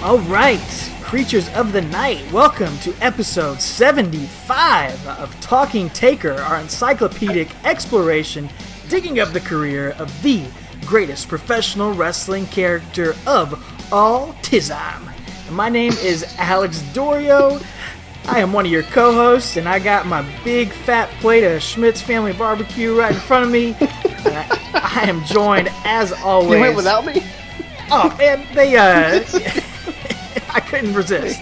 All right, creatures of the night, welcome to episode 75 of Talking Taker, our encyclopedic exploration digging up the career of the greatest professional wrestling character of all time. My name is Alex Dorio. I am one of your co-hosts, and I got my big fat plate of Schmidt's Family Barbecue right in front of me. I am joined, as always. You went without me? Oh man, I couldn't resist.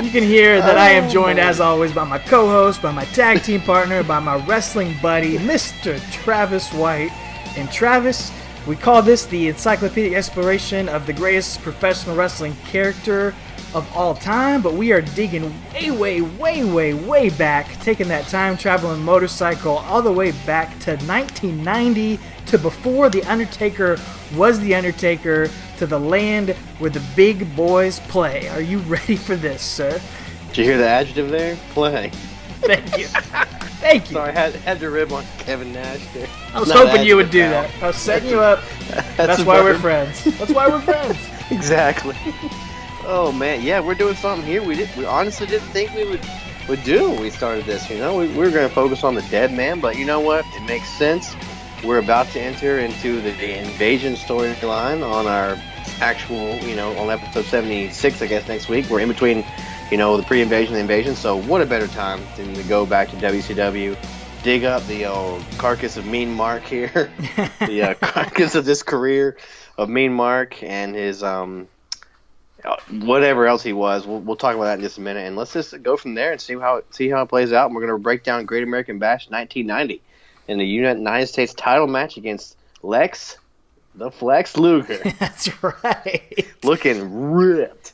You can hear that I am joined, as always, by my co-host, by my tag team partner, by my wrestling buddy, Mr. Travis White. And Travis, we call this the encyclopedic exploration of the greatest professional wrestling character of all time, but we are digging way back, taking that time-traveling motorcycle all the way back to 1990, to before The Undertaker was The Undertaker, to the land where the big boys play. Are you ready for this, sir? Did you hear the adjective there? Play. Thank you. Sorry, I had to rib on Kevin Nash there. I was hoping you would do that. I was setting you up. That's why we're friends. Exactly. Oh man, yeah, we're doing something here we honestly didn't think we would do when we started this. You know, we were going to focus on the dead man, but you know what? It makes sense. We're about to enter into the invasion storyline on our actual, on episode 76, I guess, next week. We're in between, the pre-invasion and the invasion, so what a better time than to go back to WCW, dig up the old carcass of Mean Mark here, the carcass of this career of Mean Mark and his, whatever else he was. We'll talk about that in just a minute, and let's just go from there and see how it plays out. And we're going to break down Great American Bash 1990 in the United States title match against Lex the Flex Luger. That's right. Looking ripped.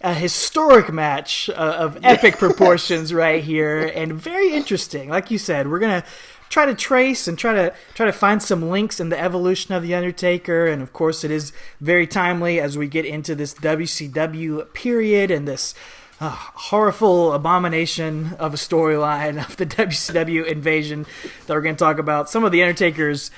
A historic match of epic proportions right here, and very interesting. Like you said, we're going to try to trace and try to find some links in the evolution of The Undertaker, and of course it is very timely as we get into this WCW period and this horrible abomination of a storyline of the WCW invasion that we're going to talk about. Some of The Undertaker's,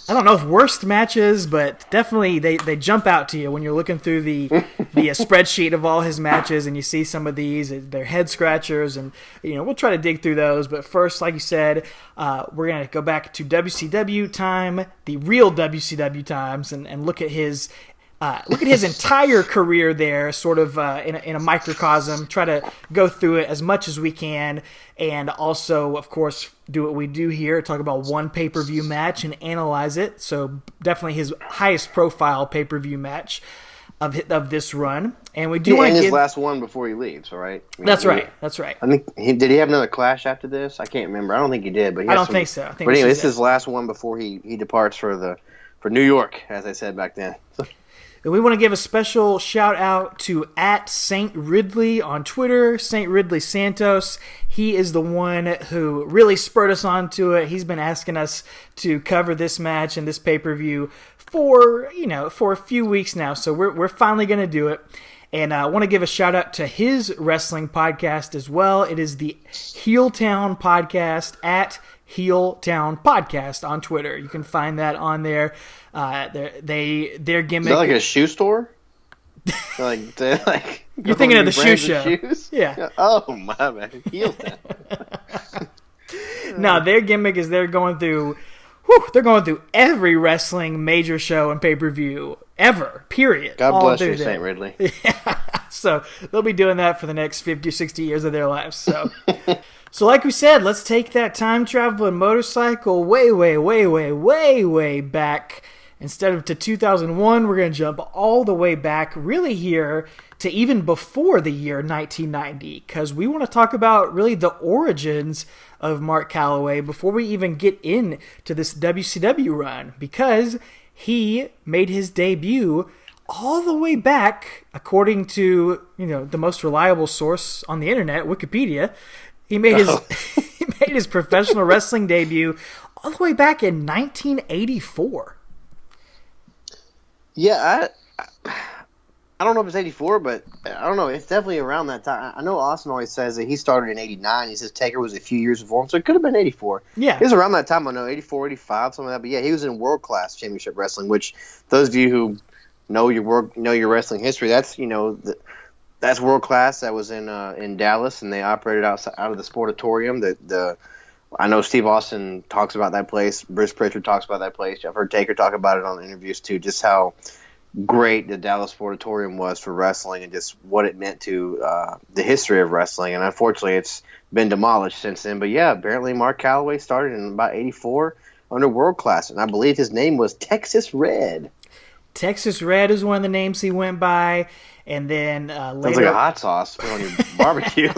I don't know if worst matches, but definitely they jump out to you when you're looking through the spreadsheet of all his matches, and you see some of these. They're head scratchers, and we'll try to dig through those. But first, like you said, we're gonna go back to WCW time, the real WCW times, and look at his entire career there, sort of in a microcosm. Try to go through it as much as we can, and also, of course, do what we do here, talk about one pay-per-view match and analyze it. So definitely his highest profile pay-per-view match of this run. And we do want to his last one before he leaves, all right? That's right. I think did he have another clash after this? I can't remember. I don't think he did, but I don't think so. I think but anyway, this is his last one before he departs for New York, as I said back then. And we want to give a special shout out to @Saint Ridley on Twitter, Saint Ridley Santos. He is the one who really spurred us on to it. He's been asking us to cover this match and this pay-per-view for a few weeks now. So we're finally going to do it. And I want to give a shout out to his wrestling podcast as well. It is the Heeltown Podcast @Heeltown Podcast on Twitter. You can find that on there. Their gimmick. Is that like a shoe store? You're thinking of the shoe show. Shoes? Yeah. Oh my man, Heeltown. No, their gimmick is they're going through every wrestling major show and pay-per-view ever. Period. God bless you, St. Ridley. Yeah. So they'll be doing that for the next 50 or 60 years of their lives. So. So like we said, let's take that time-traveling motorcycle way back. Instead of to 2001, we're going to jump all the way back, really here, to even before the year 1990, because we want to talk about really the origins of Mark Callaway before we even get into this WCW run, because he made his debut all the way back, according to the most reliable source on the internet, Wikipedia. He made his professional wrestling debut all the way back in 1984. Yeah, I don't know if it's 84, but I don't know. It's definitely around that time. I know Austin always says that he started in 89. He says Taker was a few years before him, so it could have been 84. Yeah. It was around that time. I know, 84, 85, something like that. But yeah, he was in World Class Championship Wrestling, which those of you who know your wrestling history, that's, that's World Class. That was in Dallas, and they operated out of the Sportatorium. I know Steve Austin talks about that place. Bruce Pritchard talks about that place. I've heard Taker talk about it on interviews too, just how great the Dallas Sportatorium was for wrestling and just what it meant to the history of wrestling. And unfortunately, it's been demolished since then. But yeah, apparently Mark Callaway started in about 84 under World Class, and I believe his name was Texas Red. Texas Red is one of the names he went by, and then later... Sounds like a hot sauce put on your barbecue.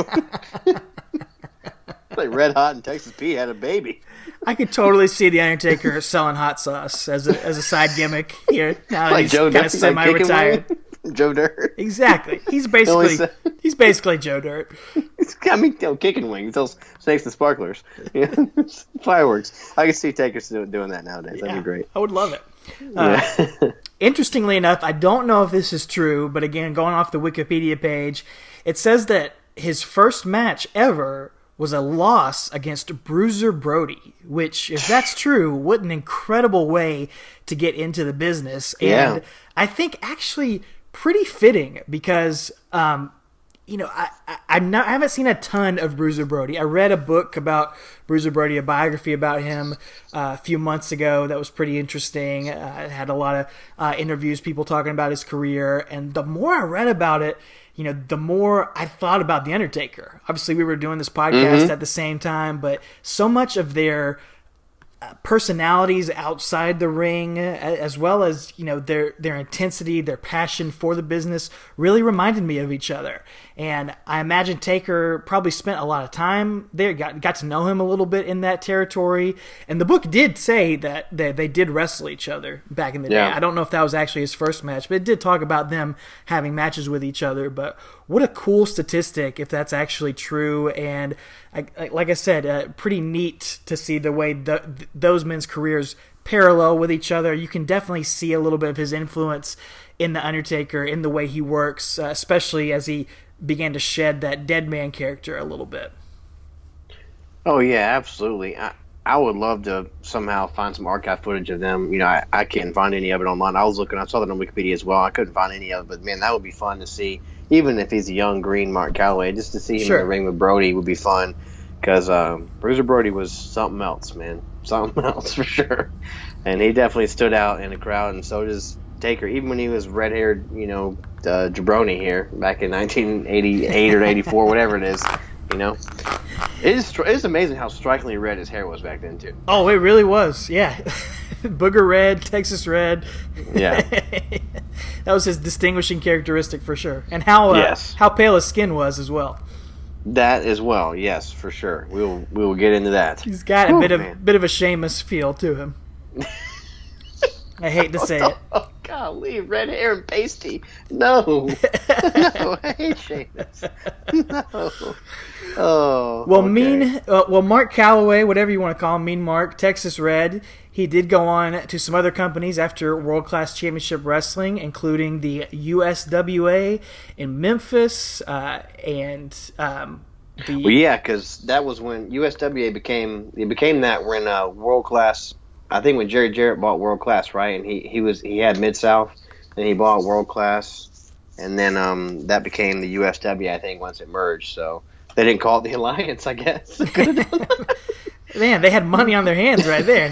Like Red Hot and Texas Pete had a baby. I could totally see the Undertaker selling hot sauce as a side gimmick here. Now like he's Joe kind of semi-retired. Joe Dirt. Exactly. He's basically Joe Dirt. Kicking wing. He sells snakes and sparklers. Yeah. Fireworks. I can see Taker doing that nowadays. That'd be great. I would love it. Interestingly enough, I don't know if this is true, but again, going off the Wikipedia page, it says that his first match ever was a loss against Bruiser Brody, which, if that's true, what an incredible way to get into the business. And I think actually pretty fitting because, I haven't seen a ton of Bruiser Brody. I read a book about Bruiser Brody, a biography about him a few months ago that was pretty interesting. It had a lot of interviews, people talking about his career. And the more I read about it, the more I thought about The Undertaker. Obviously, we were doing this podcast at the same time, but so much of their personalities outside the ring, as well as their intensity, their passion for the business, really reminded me of each other. And I imagine Taker probably spent a lot of time there, got to know him a little bit in that territory. And the book did say that they did wrestle each other back in the day. I don't know if that was actually his first match, but it did talk about them having matches with each other. But what a cool statistic if that's actually true. And like I said, pretty neat to see the way those men's careers parallel with each other. You can definitely see a little bit of his influence in The Undertaker, in the way he works, especially as he began to shed that dead man character a little bit. Oh, yeah, absolutely. I would love to somehow find some archive footage of them. I can't find any of it online. I saw that on Wikipedia as well. I couldn't find any of it, but man, that would be fun to see. Even if he's a young green Mark Callaway, just to see him in the ring with Brody would be fun. Because Bruiser Brody was something else, man. Something else for sure. And he definitely stood out in the crowd, and so does Taker. Even when he was red-haired, jabroni here back in 1988 or 84, whatever it is, It is amazing how strikingly red his hair was back then, too. Oh, it really was, yeah. Booger red, Texas red. Yeah. That was his distinguishing characteristic for sure. And how pale his skin was as well. That as well, yes, for sure. We will get into that. He's got a bit of a Sheamus feel to him. I hate to say it. Oh, golly, red hair and pasty. No. No, I hate Sheamus. No. Oh. Well, Mark Callaway, whatever you want to call him, Mean Mark, Texas Red, he did go on to some other companies after World Class Championship Wrestling, including the USWA in Memphis, because that was when USWA became that when World Class. I think when Jerry Jarrett bought World Class, right, and he had Mid-South, and he bought World Class, and then that became the USW, I think, once it merged. So they didn't call it the Alliance, I guess. Man, they had money on their hands right there.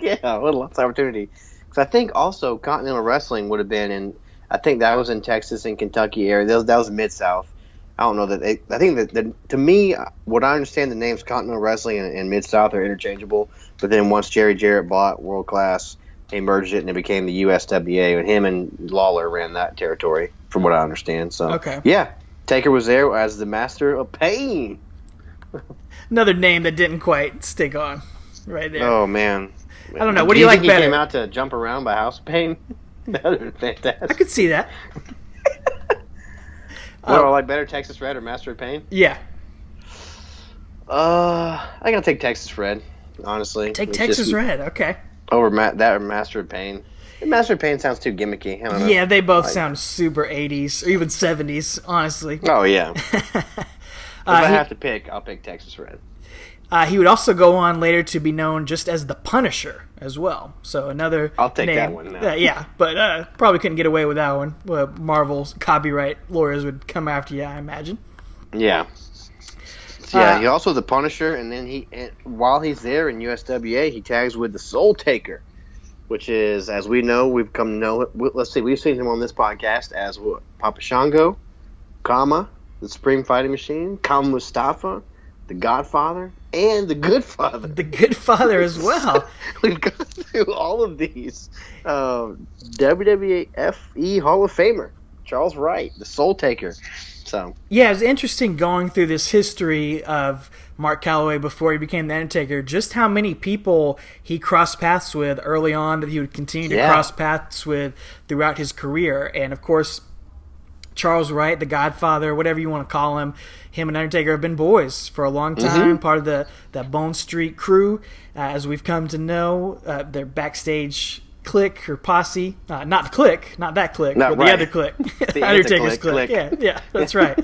Yeah, what a lost opportunity. Because I think also Continental Wrestling would have been in. I think that was in Texas and Kentucky area. That was Mid-South. I don't know that. I think that to me, what I understand, the names Continental Wrestling and Mid-South are interchangeable. But then once Jerry Jarrett bought World Class, they merged it and it became the USWA. And him and Lawler ran that territory, from what I understand. So okay. Yeah, Taker was there as the Master of Pain. Another name that didn't quite stick on, right there. Oh man, I don't know. What do you like better? He came out to jump around by House of Pain. That would have been fantastic. I could see that. What do I like better, Texas Red or Master of Pain? Yeah. I gotta take Texas Red, honestly. Take Texas Red, okay. Over that or Master of Pain. Master of Pain sounds too gimmicky. I don't know. Yeah, they both sound super 80s or even 70s, honestly. Oh, yeah. If I have to pick, I'll pick Texas Red. He would also go on later to be known just as the Punisher as well. So another I'll take name. that one now. Yeah, but probably couldn't get away with that one. Marvel's copyright lawyers would come after you, I imagine. Yeah. So, yeah, he also the Punisher, and then while he's there in USWA, he tags with the Soul Taker, which is, as we know, we've come to know. Let's see, we've seen him on this podcast as what? Papa Shango, Kama, the Supreme Fighting Machine, Kama Mustafa, the Godfather, and the Good Father. The Good Father as well. We've gone through all of these. WWF Hall of Famer, Charles Wright, the Soul Taker. So yeah, it's interesting going through this history of Mark Callaway before he became the Undertaker, just how many people he crossed paths with early on that he would continue to cross paths with throughout his career. And, of course, Charles Wright, the Godfather, whatever you want to call him and Undertaker have been boys for a long time, part of that Bone Street crew. As we've come to know, their backstage clique or posse. Not the clique, not that clique, but the other clique. The Undertaker's clique. Yeah, that's right.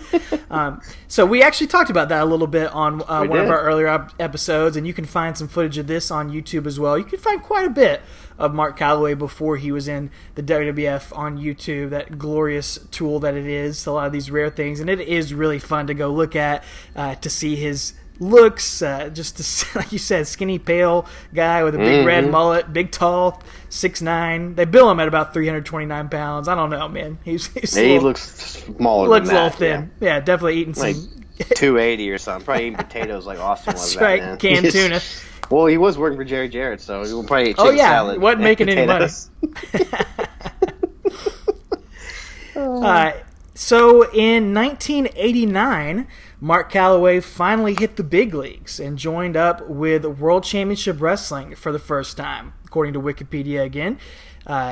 So we actually talked about that a little bit on one of our earlier episodes, and you can find some footage of this on YouTube as well. You can find quite a bit of Mark Callaway before he was in the WWF on YouTube, that glorious tool that it is, a lot of these rare things, and it is really fun to go look at, to see his looks, just to, like you said, skinny, pale guy with a big red mullet, big, tall, 6'9". They bill him at about 329 pounds. I don't know, man. He looks smaller. Looks than that, a little thin. Yeah, definitely eating like some 280 or something. Probably eating potatoes like Austin was. That's right, man. canned tuna. Well, he was working for Jerry Jarrett, so he would probably eat chicken salad. He wasn't making any money. So in 1989, Mark Callaway finally hit the big leagues and joined up with World Championship Wrestling for the first time, according to Wikipedia again.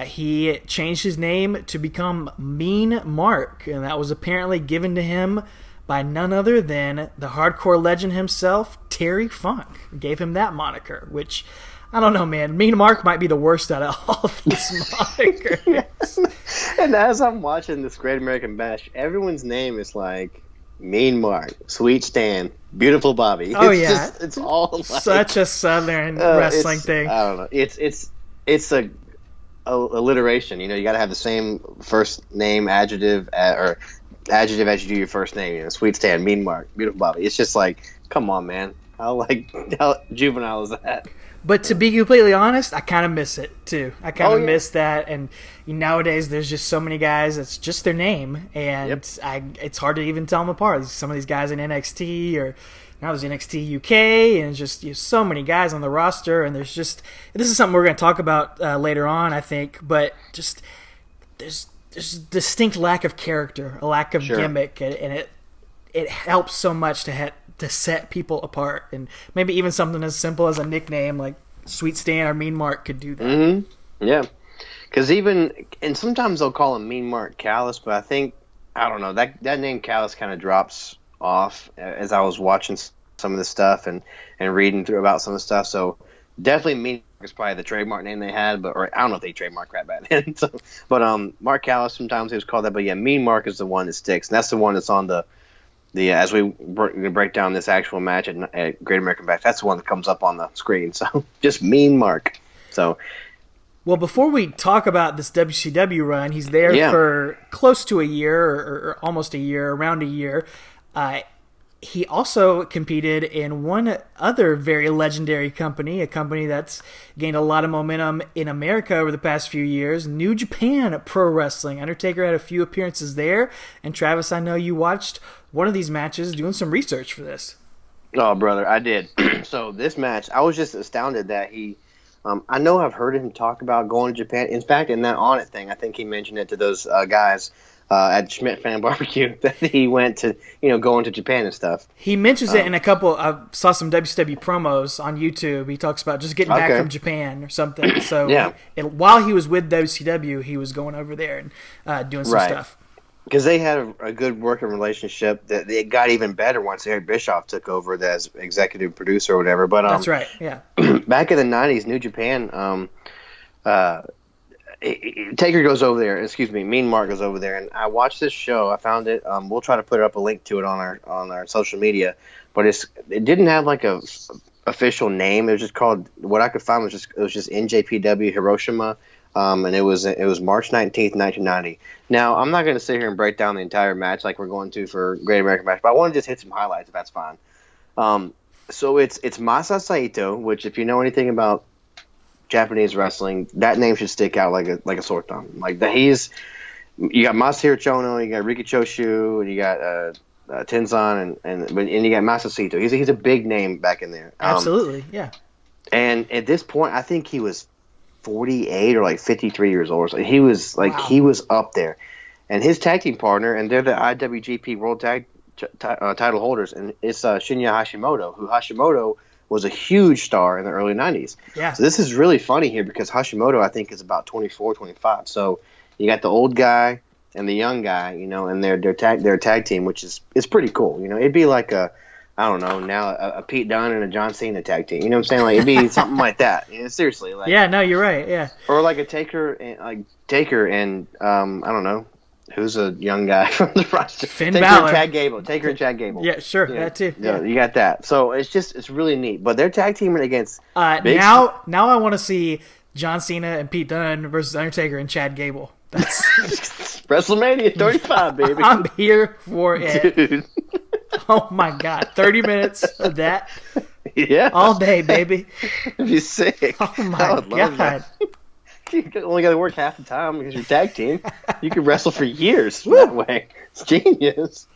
He changed his name to become Mean Mark, and that was apparently given to him by none other than the hardcore legend himself, Terry Funk. Gave him that moniker, which, I don't know, man. Mean Mark might be the worst out of all of these monikers. And as I'm watching this Great American Bash, everyone's name is like Mean Mark, Sweet Stan, Beautiful Bobby. It's all like, such a Southern wrestling thing. I don't know. It's a alliteration. You know, you got to have the same first name, adjective, or adjective as you do your first name. You know, Sweet Stan, Mean Mark, Beautiful Bobby. It's just like, come on, man. How juvenile is that? But to be completely honest, I kind of miss it too. I kind of miss that, and nowadays there's just so many guys that's just their name, and it's hard to even tell them apart. Some of these guys in NXT, or now there's NXT UK, and it's just so many guys on the roster, and this is something we're going to talk about later on, I think. But just there's a distinct lack of character, a lack of gimmick, and it helps so much to set people apart, and maybe even something as simple as a nickname like Sweet Stan or Mean Mark could do that. Mm-hmm. Yeah, because and sometimes they'll call him Mean Mark Callis, but I don't know, that name Callis kind of drops off as I was watching some of this stuff and reading through about some of the stuff. So definitely Mean Mark is probably the trademark name they had, or I don't know if they trademarked that back then. But Mark Callis, sometimes he was called that, but yeah, Mean Mark is the one that sticks, and that's the one that's on the as we break down this actual match at Great American Bash, that's the one that comes up on the screen. So just Mean Mark. So, well, before we talk about this WCW run, he's there for close to a year, or almost a year, around a year. He also competed in one other very legendary company, a company that's gained a lot of momentum in America over the past few years, New Japan Pro Wrestling. Undertaker had a few appearances there, and Travis, I know you watched one of these matches doing some research for this. Oh, brother, I did. So this match, I was just astounded that he I know I've heard him talk about going to Japan. In fact, in that On It thing, I think he mentioned it to those guys at Schmidt Fan Barbecue that he went to, going to Japan and stuff. He mentions it in a couple. I saw some WCW promos on YouTube. He talks about just getting back from Japan or something. So while he was with WCW, he was going over there and doing some stuff. Because they had a good working relationship. That it got even better once Eric Bischoff took over as executive producer or whatever. But that's right. Yeah. Back in the '90s, New Japan, Taker goes over there. Excuse me, Mean Mark goes over there, and I watched this show. I found it. We'll try to put up a link to it on our social media, but it didn't have like a official name. It was just called, what I could find was just NJPW Hiroshima, and it was March 19th, 1990. Now I'm not going to sit here and break down the entire match like we're going to for Great American Bash, but I want to just hit some highlights if that's fine. So it's Masa Saito, which if you know anything about Japanese wrestling, that name should stick out like a sore thumb. Like you got Masahiro Chono, you got Riki Choshu, and you got Tenzan, and you got Masa Saito. He's a big name back in there. Absolutely, yeah. And at this point, I think he was 48 or like 53 years old. So he was he was up there, and his tag team partner, and they're the IWGP World Tag title holders, and it's Shinya Hashimoto, who was a huge star in the early 90s. Yeah. So this is really funny here because Hashimoto, I think, is about 24, 25. So you got the old guy and the young guy, and their tag team, which is pretty cool. It'd be like a Pete Dunne and a John Cena tag team. You know what I'm saying? Like it'd be something like that. Seriously. Like, yeah, no, you're right. Yeah. Or like a Taker and I don't know. Who's a young guy from the roster? Finn Balor. Taker and Chad Gable. Yeah, sure, that too. Yeah, you got that. So it's really neat. But they're tag teaming against. Now I want to see John Cena and Pete Dunne versus Undertaker and Chad Gable. That's WrestleMania 35, baby. I'm here for it. Dude. Oh my God, 30 minutes of that. Yeah, all day, baby. It'd be sick. Oh my God. You only got to work half the time because you're tag team. You could wrestle for years that way. It's genius.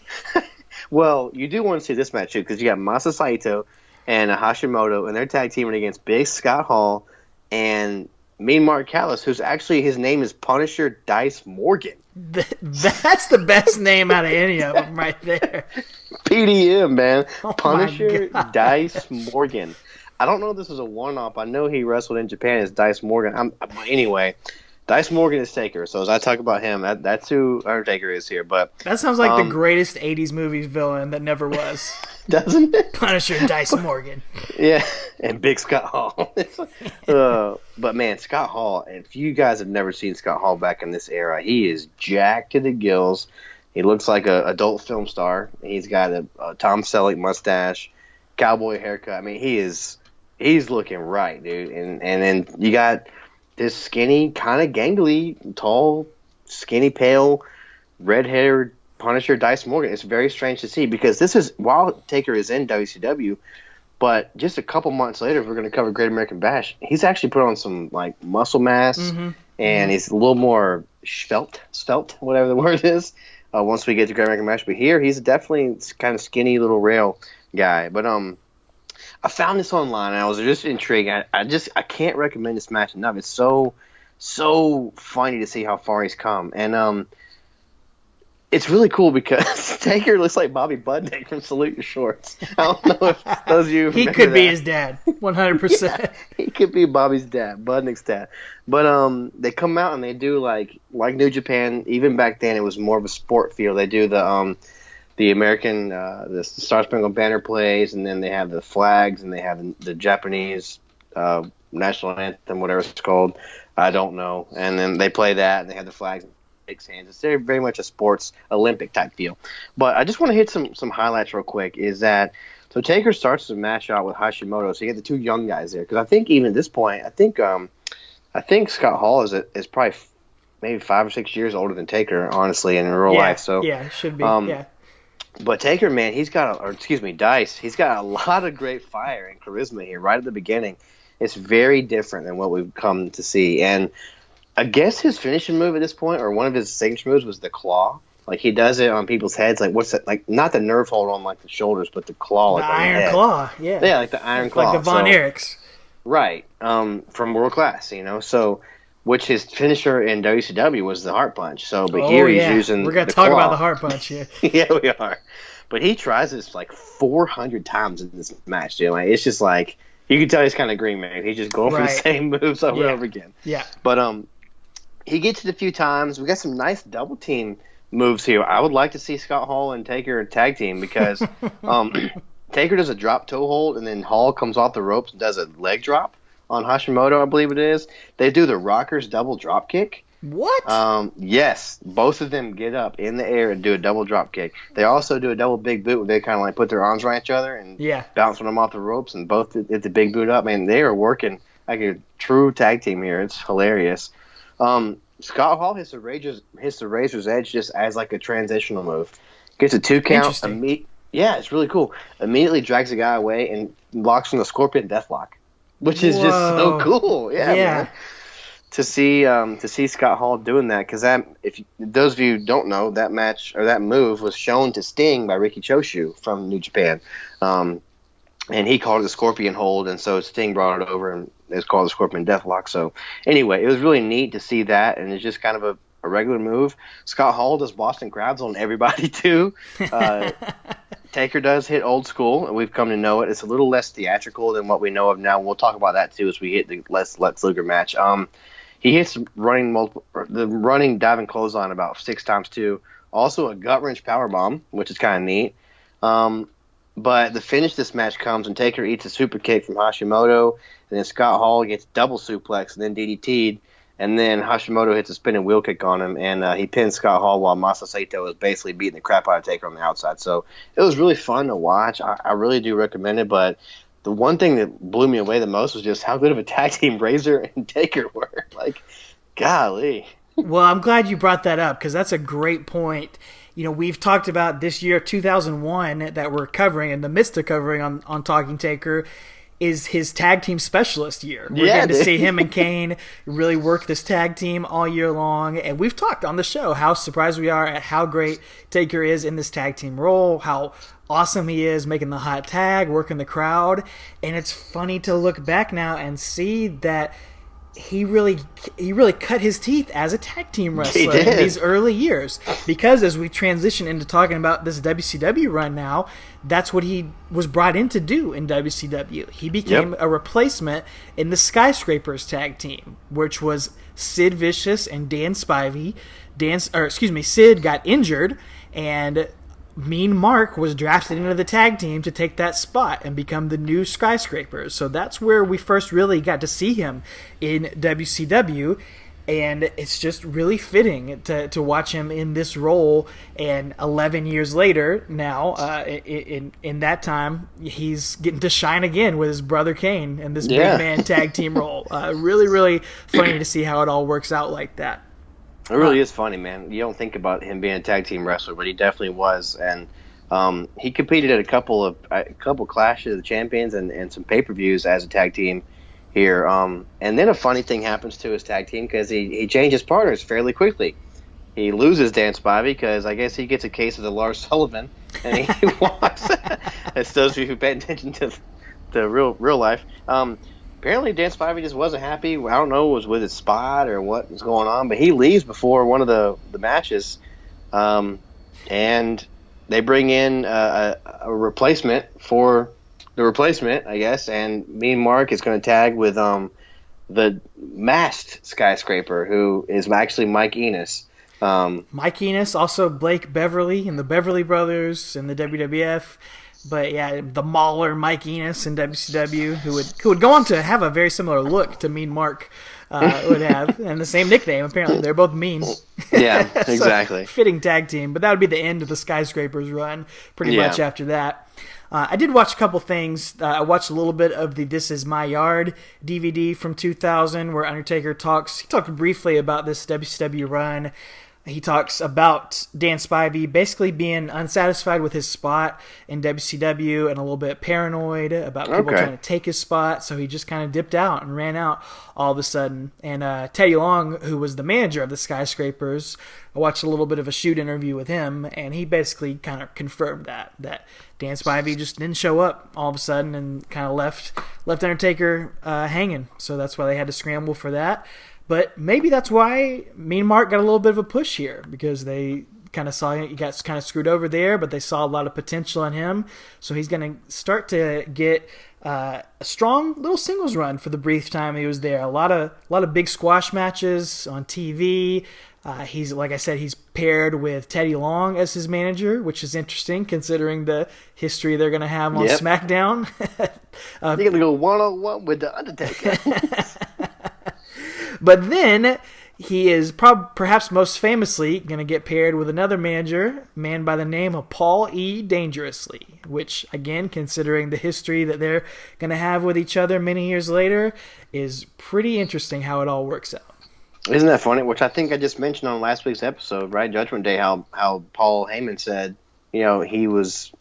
Well, you do want to see this match too because you got Masa Saito and Hashimoto, and they're tag teaming against Big Scott Hall and Mean Mark Callis, who's actually, his name is Punisher Dice Morgan. That's the best name out of any of them right there. PDM, man. Oh Punisher Dice Morgan. I don't know if this is a one-off. I know he wrestled in Japan as Dice Morgan. Anyway, Dice Morgan is Taker. So as I talk about him, that's who Undertaker is here. But that sounds like the greatest 80s movies villain that never was. Doesn't it? Punisher Dice Morgan. Yeah, and Big Scott Hall. But man, Scott Hall, if you guys have never seen Scott Hall back in this era, he is jacked to the gills. He looks like an adult film star. He's got a Tom Selleck mustache, cowboy haircut. I mean, he's looking right, dude. And then you got this skinny, kind of gangly, tall, skinny, pale, red-haired Punisher Dice Morgan. It's very strange to see because this is while Taker is in WCW, but just a couple months later, if we're going to cover Great American Bash, he's actually put on some like muscle mass, and he's a little more svelte, whatever the word is. Once we get to Great American Bash, but here he's definitely kind of skinny little rail guy. But I found this online and I was just intrigued. I can't recommend this match enough. It's so funny to see how far he's come, and it's really cool because Taker looks like Bobby Budnick from Salute Your Shorts. I don't know if those of you remember he could that. be his dad, 100%. Yeah, he could be Bobby's dad, Budnick's dad. But they come out and they do like New Japan. Even back then, it was more of a sport feel. They do the American the Star Spangled Banner plays, and then they have the flags, and they have the Japanese national anthem, whatever it's called. I don't know. And then they play that, and they have the flags. Big hands. It's very much a sports Olympic type feel. But I just want to hit some highlights real quick. Is that so? Taker starts the match out with Hashimoto, so you get the two young guys there. Because I think even at this point, I think Scott Hall is probably maybe 5 or 6 years older than Taker, honestly, in real life. So yeah, should be. Yeah. But Taker, man, Dice. He's got a lot of great fire and charisma here right at the beginning. It's very different than what we've come to see, and I guess his finishing move at this point, or one of his signature moves, was the claw. Like he does it on people's heads. Like what's that? Like not the nerve hold on like the shoulders, but the claw. The like iron claw. Yeah. Yeah, like the iron claw. Like the Von Erichs. Right. From World Class, So, which his finisher in WCW was the Heart Punch. So, but here he's using. We're gonna the talk claw. about the Heart Punch here. Yeah, we are. But he tries this like 400 times in this match, dude. Like it's just like you can tell he's kind of green, man. He's just going for the same moves over and over again. Yeah. But he gets it a few times. We got some nice double team moves here. I would like to see Scott Hall and Taker tag team because Taker does a drop toe hold and then Hall comes off the ropes and does a leg drop on Hashimoto, I believe it is. They do the Rockers double drop kick. What? Yes, both of them get up in the air and do a double drop kick. They also do a double big boot where they kind of like put their arms around each other and bounce them off the ropes, and both hit the big boot up. Man, they are working like a true tag team here. It's hilarious. Scott Hall hits the Razor's Edge just as like a transitional move. Gets a 2 count. Yeah, it's really cool. Immediately drags the guy away and locks from the Scorpion Deathlock, which is just so cool. Yeah. Man. To see Scott Hall doing that, because those of you who don't know, that match or that move was shown to Sting by Riki Choshu from New Japan, and he called it the Scorpion Hold, and so Sting brought it over and it's called the Scorpion Deathlock. So anyway, it was really neat to see that, and it's just kind of a regular move. Scott Hall does Boston Crabs on everybody too. Taker does hit Old School, and we've come to know it. It's a little less theatrical than what we know of now. We'll talk about that too as we hit the Lex Luger match. He hits the running diving clothesline about 6 times too. Also a gut wrench powerbomb, which is kind of neat. But the finish this match comes when Taker eats a super kick from Hashimoto, and then Scott Hall gets double suplex and then DDT'd, and then Hashimoto hits a spinning wheel kick on him, and he pins Scott Hall while Masa Saito is basically beating the crap out of Taker on the outside. So it was really fun to watch. I really do recommend it, but the one thing that blew me away the most was just how good of a tag team Razor and Taker were. Like, golly. Well, I'm glad you brought that up, because that's a great point. You know, we've talked about this year, 2001, that we're covering, in the midst of covering on Talking Taker, is his tag team specialist year. We're getting to see him and Kane really work this tag team all year long. And we've talked on the show how surprised we are at how great Taker is in this tag team role, how awesome he is making the hot tag, working the crowd. And it's funny to look back now and see that he really cut his teeth as a tag team wrestler in these early years, because as we transition into talking about this WCW run now, that's what he was brought in to do in WCW. He became a replacement in the Skyscrapers tag team, which was Sid Vicious and Dan Spivey. Sid got injured, and Mean Mark was drafted into the tag team to take that spot and become the new Skyscrapers. So that's where we first really got to see him in WCW, and it's just really fitting to watch him in this role. And 11 years later now, in that time, he's getting to shine again with his brother Kane in this big man tag team role. Really, really funny to see how it all works out like that. It really is funny, man. You don't think about him being a tag team wrestler, but he definitely was. And he competed at a couple Clash of the Champions and some pay-per-views as a tag team here. And then a funny thing happens to his tag team, because he changes partners fairly quickly. He loses Dan Spivey because I guess he gets a case of the Lars Sullivan, and he walks. That's those of you who pay attention to the real life. Apparently, Dan Spivey just wasn't happy. I don't know, was with his spot or what was going on, but he leaves before one of the matches, and they bring in a replacement for the replacement, I guess. And Mean Mark is going to tag with the masked Skyscraper, who is actually Mike Enos. Mike Enos, also Blake Beverly and the Beverly Brothers in the WWF. But yeah, the Mauler Mike Enos in WCW, who would go on to have a very similar look to Mean Mark would have, and the same nickname. Apparently, they're both mean. Yeah, exactly. So, fitting tag team. But that would be the end of the Skyscrapers run. Pretty much after that. I did watch a couple things. I watched a little bit of the This Is My Yard DVD from 2000, where Undertaker talked briefly about this WCW run. He talks about Dan Spivey basically being unsatisfied with his spot in WCW and a little bit paranoid about people trying to take his spot, so he just kind of dipped out and ran out all of a sudden. And Teddy Long, who was the manager of the Skyscrapers, I watched a little bit of a shoot interview with him, and he basically kind of confirmed that Dan Spivey just didn't show up all of a sudden and kind of left Undertaker hanging. So that's why they had to scramble for that. But maybe that's why Mean Mark got a little bit of a push here, because they kind of saw he got kind of screwed over there, but they saw a lot of potential in him. So he's going to start to get a strong little singles run for the brief time he was there. A lot of big squash matches on TV. He's, like I said, he's paired with Teddy Long as his manager, which is interesting considering the history they're going to have on SmackDown. You're going to go one-on-one with The Undertaker. But then he is perhaps most famously going to get paired with another manager, a man by the name of Paul E. Dangerously, which, again, considering the history that they're going to have with each other many years later, is pretty interesting how it all works out. Isn't that funny? Which I think I just mentioned on last week's episode, right? Judgment Day, how Paul Heyman said, he was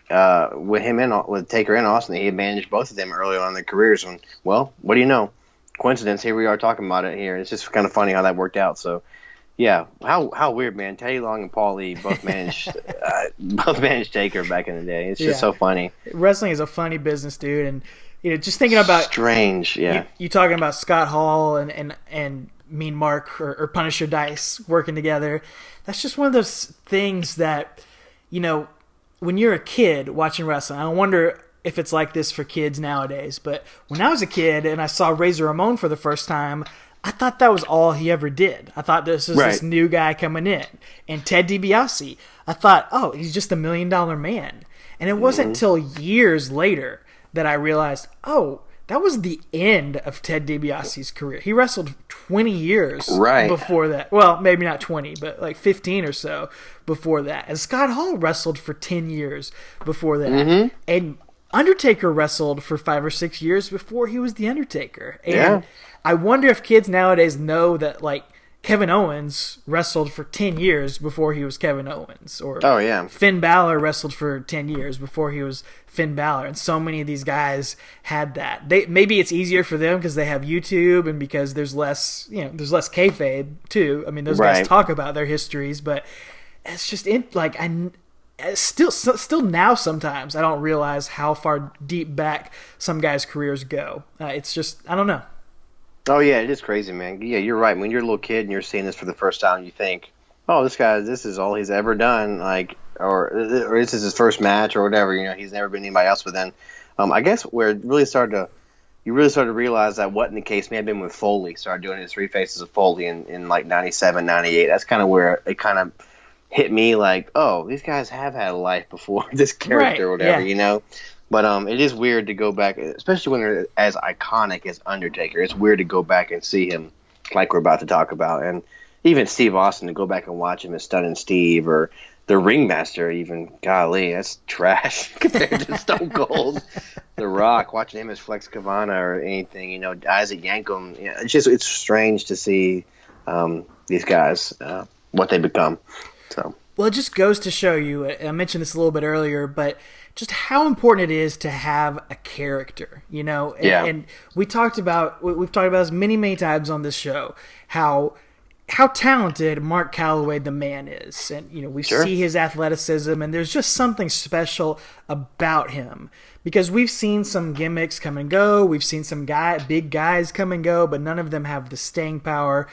with Taker and Austin, he had managed both of them early on in their careers. And, well, what do you know? Coincidence, here we are talking about it here. It's just kind of funny how that worked out. So, yeah, how weird, man. Teddy Long and Paul Lee both managed Taker back in the day. It's just so funny. Wrestling is a funny business, dude, and just thinking about strange, you talking about Scott Hall and Mean Mark or Punisher Dice working together. That's just one of those things that, when you're a kid watching wrestling, I wonder if it's like this for kids nowadays, but when I was a kid and I saw Razor Ramon for the first time, I thought that was all he ever did. I thought this was this new guy coming in. And Ted DiBiase, I thought, oh, he's just $1 million man. And it wasn't until years later that I realized, oh, that was the end of Ted DiBiase's career. He wrestled 20 years before that. Well, maybe not 20, but like 15 or so before that. And Scott Hall wrestled for 10 years before that. And Undertaker wrestled for 5 or 6 years before he was The Undertaker. And I wonder if kids nowadays know that, like, Kevin Owens wrestled for 10 years before he was Kevin Owens. Or Finn Balor wrestled for 10 years before he was Finn Balor. And so many of these guys had that. Maybe it's easier for them because they have YouTube and because there's less kayfabe too. I mean, those guys talk about their histories, but it's just still now sometimes I don't realize how far deep back some guys' careers go. It's just, I don't know. Oh, yeah, it is crazy, man. Yeah, you're right. When you're a little kid and you're seeing this for the first time, you think, oh, this is all he's ever done, like, or this is his first match or whatever. He's never been anybody else. But then I guess where it really started to realize that wasn't the case may have been when Foley started doing his 3 Faces of Foley in like 97, 98. That's kind of where it kind of hit me like, oh, these guys have had a life before this character or whatever, But it is weird to go back, especially when they're as iconic as Undertaker. It's weird to go back and see him like we're about to talk about. And even Steve Austin, to go back and watch him as Stunning Steve or the Ringmaster even, golly, that's trash compared to Stone Cold. The Rock, watching him as Flex Kavana or anything, Isaac Yankem. It's strange to see these guys, what they become. So. Well, it just goes to show you, I mentioned this a little bit earlier, but just how important it is to have a character, And we've talked about this many, many times on this show, how talented Mark Callaway the man is. And, we see his athleticism, and there's just something special about him. Because we've seen some gimmicks come and go, we've seen some big guys come and go, but none of them have the staying power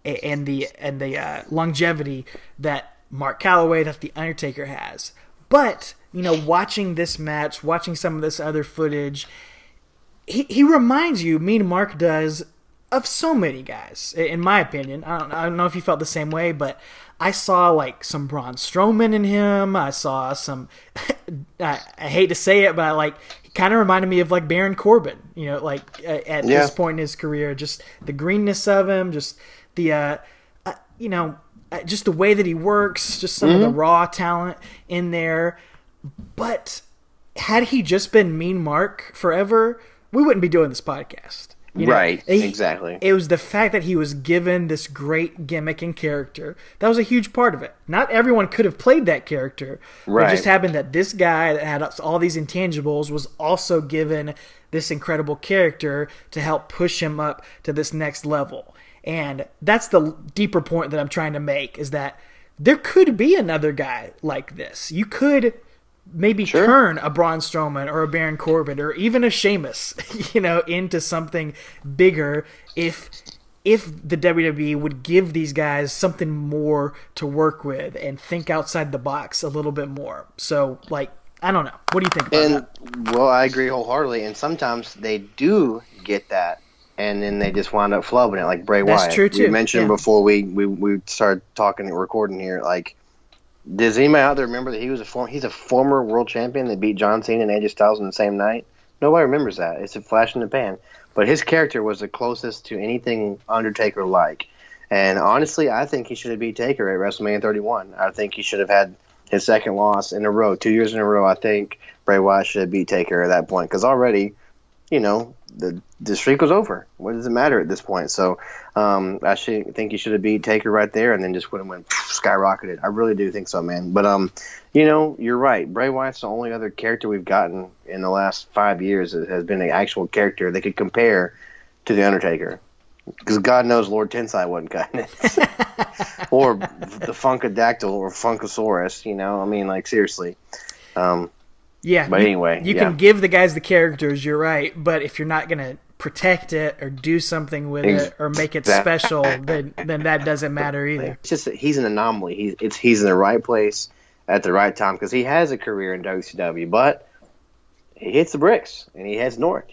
and the longevity that Mark Callaway, that The Undertaker has. But, watching this match, watching some of this other footage, he reminds you, Mean Mark does, of so many guys, in my opinion. I don't know if you felt the same way, but I saw, like, some Braun Strowman in him. I saw some, I hate to say it, but, he kind of reminded me of, like, Baron Corbin, at this point in his career. Just the greenness of him, just the, just the way that he works, just some of the raw talent in there. But had he just been Mean Mark forever, we wouldn't be doing this podcast. Exactly. It was the fact that he was given this great gimmick and character. That was a huge part of it. Not everyone could have played that character. Right. It just happened that this guy that had all these intangibles was also given this incredible character to help push him up to this next level. And that's the deeper point that I'm trying to make, is that there could be another guy like this. You could maybe turn a Braun Strowman or a Baron Corbin or even a Sheamus, into something bigger if the WWE would give these guys something more to work with and think outside the box a little bit more. So, I don't know. What do you think about that? Well, I agree wholeheartedly. And sometimes they do get that, and then they just wind up flubbing it, like Bray Wyatt. That's true too. We mentioned before we started talking and recording here, like, does anybody out there remember that he's a former world champion that beat John Cena and AJ Styles on the same night? Nobody remembers that. It's a flash in the pan. But his character was the closest to anything Undertaker like. And honestly, I think he should have beat Taker at WrestleMania 31. I think he should have had his second loss in a row, 2 years in a row. I think Bray Wyatt should have beat Taker at that point because already, the streak was over. What does it matter at this point? So I think he should have beat Taker right there and then just would have went skyrocketed. I really do think so, man. But, you're right. Bray Wyatt's the only other character we've gotten in the last 5 years that has been an actual character they could compare to The Undertaker. Because God knows Lord Tensai wasn't cutting it. Or the Funkadactyl or Funkasaurus, seriously. Yeah. But anyway. You can give the guys the characters, you're right. But if you're not going to protect it or do something with it or make it special, then that doesn't matter either. It's just that he's an anomaly. He's in the right place at the right time because he has a career in WCW, but he hits the bricks and he heads north,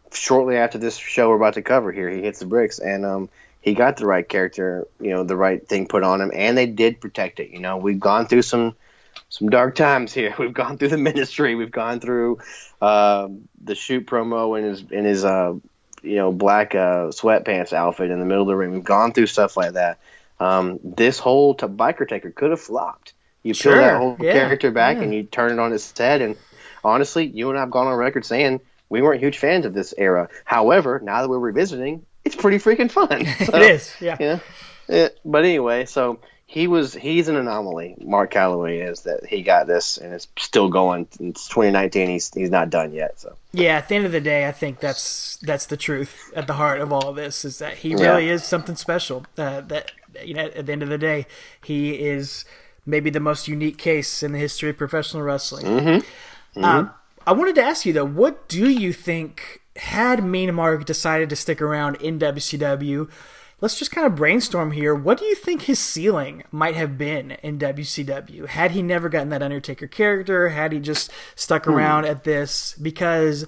Shortly after this show we're about to cover here, he hits the bricks, and he got the right character, the right thing put on him, and they did protect it. We've gone through some dark times here. We've gone through the ministry. We've gone through the shoot promo in his black sweatpants outfit in the middle of the ring. We've gone through stuff like that. This whole biker taker could have flopped. You peel that whole character back and you turn it on its head, and honestly, you and I have gone on record saying we weren't huge fans of this era. However, now that we're revisiting, it's pretty freaking fun. So, it is, yeah. But anyway, so he's an anomaly. Mark Callaway is that he got this and it's still going. It's 2019. He's not done yet. So yeah, at the end of the day, I think that's the truth at the heart of all of this is that he really is something special. At the end of the day, he is maybe the most unique case in the history of professional wrestling. Mm-hmm. Mm-hmm. I wanted to ask you, though, what do you think, had Mean Mark decided to stick around in WCW, let's just kind of brainstorm here, what do you think his ceiling might have been in WCW? Had he never gotten that Undertaker character? Had he just stuck around at this? Because,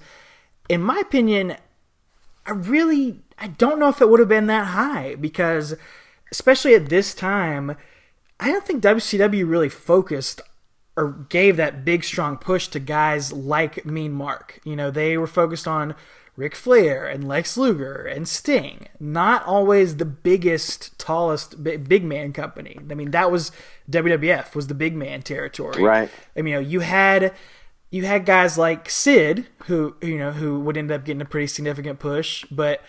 in my opinion, I don't know if it would have been that high, because, especially at this time, I don't think WCW really focused or gave that big, strong push to guys like Mean Mark. They were focused on Ric Flair and Lex Luger and Sting. Not always the biggest, tallest, big man company. I mean, that was WWF, was the big man territory. Right. I mean, you had guys like Sid, who would end up getting a pretty significant push, but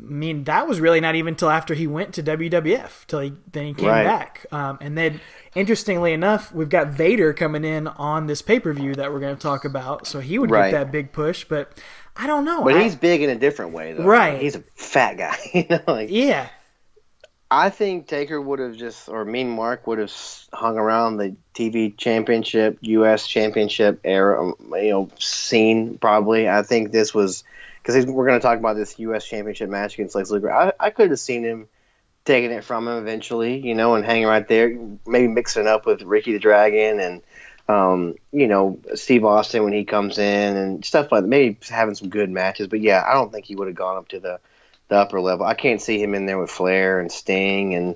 I mean, that was really not even until after he went to WWF, then he came back. And then, interestingly enough, we've got Vader coming in on this pay-per-view that we're going to talk about, so he would get that big push, but I don't know. But he's big in a different way, though. Right. He's a fat guy, Yeah. I think Taker would have or Mean Mark would have hung around the TV championship, U.S. championship era, scene, probably. I think this was... Because we're going to talk about this U.S. Championship match against Lex Luger. I could have seen him taking it from him eventually, and hanging right there, maybe mixing it up with Ricky the Dragon and, Steve Austin when he comes in and stuff like that. Maybe having some good matches. But, yeah, I don't think he would have gone up to the upper level. I can't see him in there with Flair and Sting and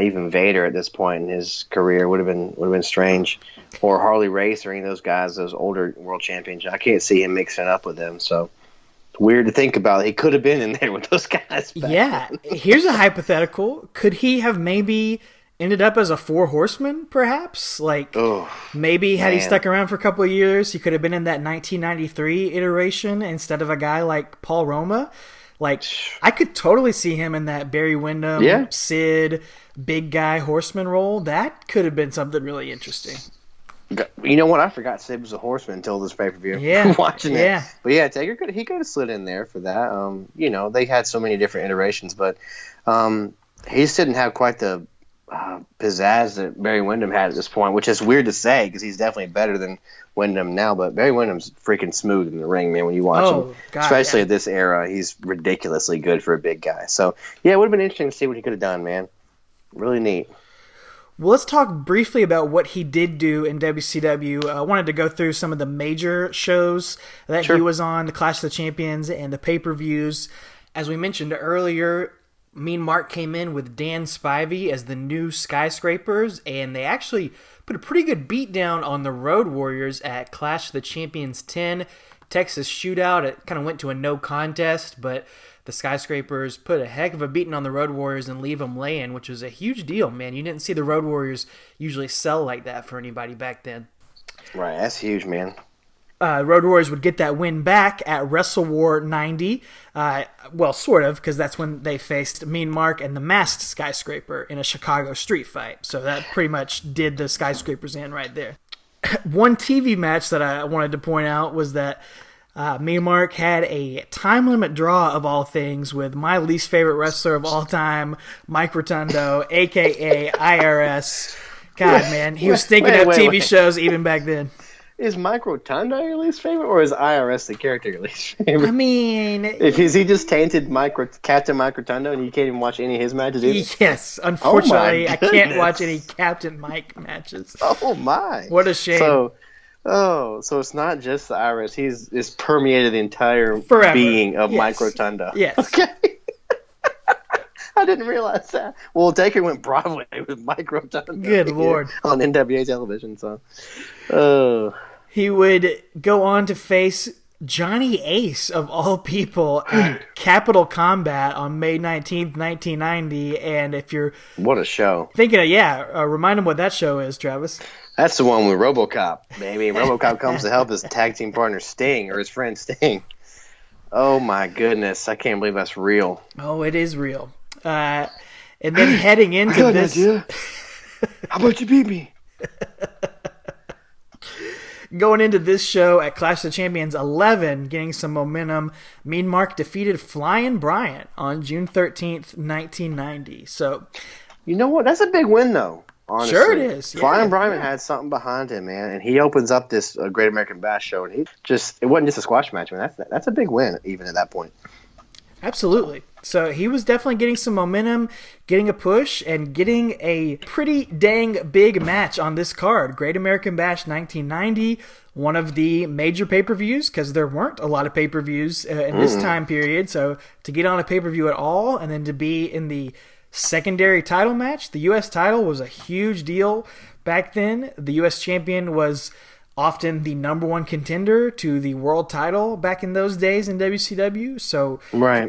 even Vader at this point in his career. Would have been strange. Or Harley Race or any of those guys, those older world champions. I can't see him mixing it up with them, so... Weird to think about. He could have been in there with those guys. Yeah. Here's a hypothetical. Could he have maybe ended up as a Four Horseman, perhaps? Maybe had he stuck around for a couple of years, he could have been in that 1993 iteration instead of a guy like Paul Roma. I could totally see him in that Barry Windham, Sid, big guy horseman role. That could have been something really interesting. You know what? I forgot Sid was a horseman until this pay-per-view. Yeah. Watching it. But yeah, Taker could have slid in there for that. They had so many different iterations, but he just didn't have quite the pizzazz that Barry Windham had at this point, which is weird to say because he's definitely better than Windham now, but Barry Windham's freaking smooth in the ring, man, when you watch him. God, especially at this era, he's ridiculously good for a big guy. So, yeah, it would have been interesting to see what he could have done, man. Really neat. Well, let's talk briefly about what he did do in WCW. I wanted to go through some of the major shows that he was on, the Clash of the Champions and the pay-per-views. As we mentioned earlier, Mean Mark came in with Dan Spivey as the new Skyscrapers, and they actually put a pretty good beat down on the Road Warriors at Clash of the Champions 10. Texas Shootout, it kind of went to a no contest, but the Skyscrapers put a heck of a beating on the Road Warriors and leave them laying, which was a huge deal, man. You didn't see the Road Warriors usually sell like that for anybody back then. Right, that's huge, man. Road Warriors would get that win back at Wrestle War 90. Well, sort of, because that's when they faced Mean Mark and the Masked Skyscraper in a Chicago street fight. So that pretty much did the Skyscrapers in right there. One TV match that I wanted to point out was that Mean Mark had a time limit draw of all things with my least favorite wrestler of all time, Mike Rotundo, a.k.a. IRS. God, man, he was thinking of TV shows even back then. Is Mike Rotundo your least favorite, or is IRS the character your least favorite? I mean... Is he just tainted Captain Mike Rotundo and you can't even watch any of his matches either? Yes, unfortunately, I can't watch any Captain Mike matches. Oh, my. What a shame. So it's not just the IRS. It's permeated the entire being of Mike Rotundo. Yes. Okay. I didn't realize that. Well, Taker went Broadway with Mike Rotundo. Good Lord. On NWA television, so... He would go on to face Johnny Ace, of all people, at Capital Combat on May 19th, 1990. And if you're... What a show. Thinking of, remind him what that show is, Travis. That's the one with RoboCop, baby. RoboCop comes to help his tag team partner Sting, or his friend Sting. Oh, my goodness. I can't believe that's real. Oh, it is real. And then heading into this... Idea. How about you beat me? Going into this show at Clash of the Champions 11, getting some momentum, Mean Mark defeated Flying Bryant on June 13th, 1990. So, you know what? That's a big win, though. Honestly. Sure it is. Flying Bryant had something behind him, man, and he opens up this Great American Bash show, and it wasn't just a squash match, man. That's a big win, even at that point. Absolutely. So he was definitely getting some momentum, getting a push, and getting a pretty dang big match on this card. Great American Bash 1990, one of the major pay-per-views, because there weren't a lot of pay-per-views in this time period. So to get on a pay-per-view at all, and then to be in the secondary title match, the U.S. title was a huge deal back then. The U.S. champion was often the number one contender to the world title back in those days in WCW. So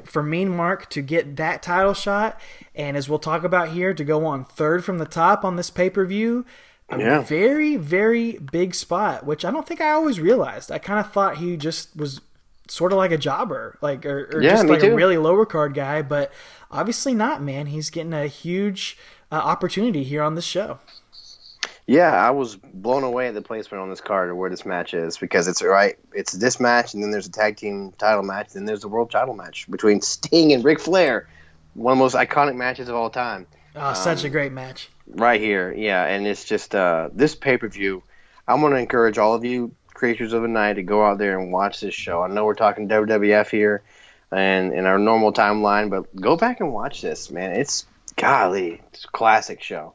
for Mean Mark to get that title shot, and as we'll talk about here, to go on third from the top on this pay-per-view, a very, very big spot, which I don't think I always realized. I kind of thought he just was sort of like a jobber, or just like a really lower card guy, but obviously not, man. He's getting a huge opportunity here on this show. Yeah, I was blown away at the placement on this card or where this match is, because it's this match, and then there's a tag team title match, and then there's the world title match between Sting and Ric Flair, one of the most iconic matches of all time. Oh, such a great match. Right here, yeah, and it's just this pay-per-view, I'm going to encourage all of you creatures of the night to go out there and watch this show. I know we're talking WWF here and in our normal timeline, but go back and watch this, man. It's a classic show.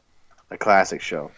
A classic show.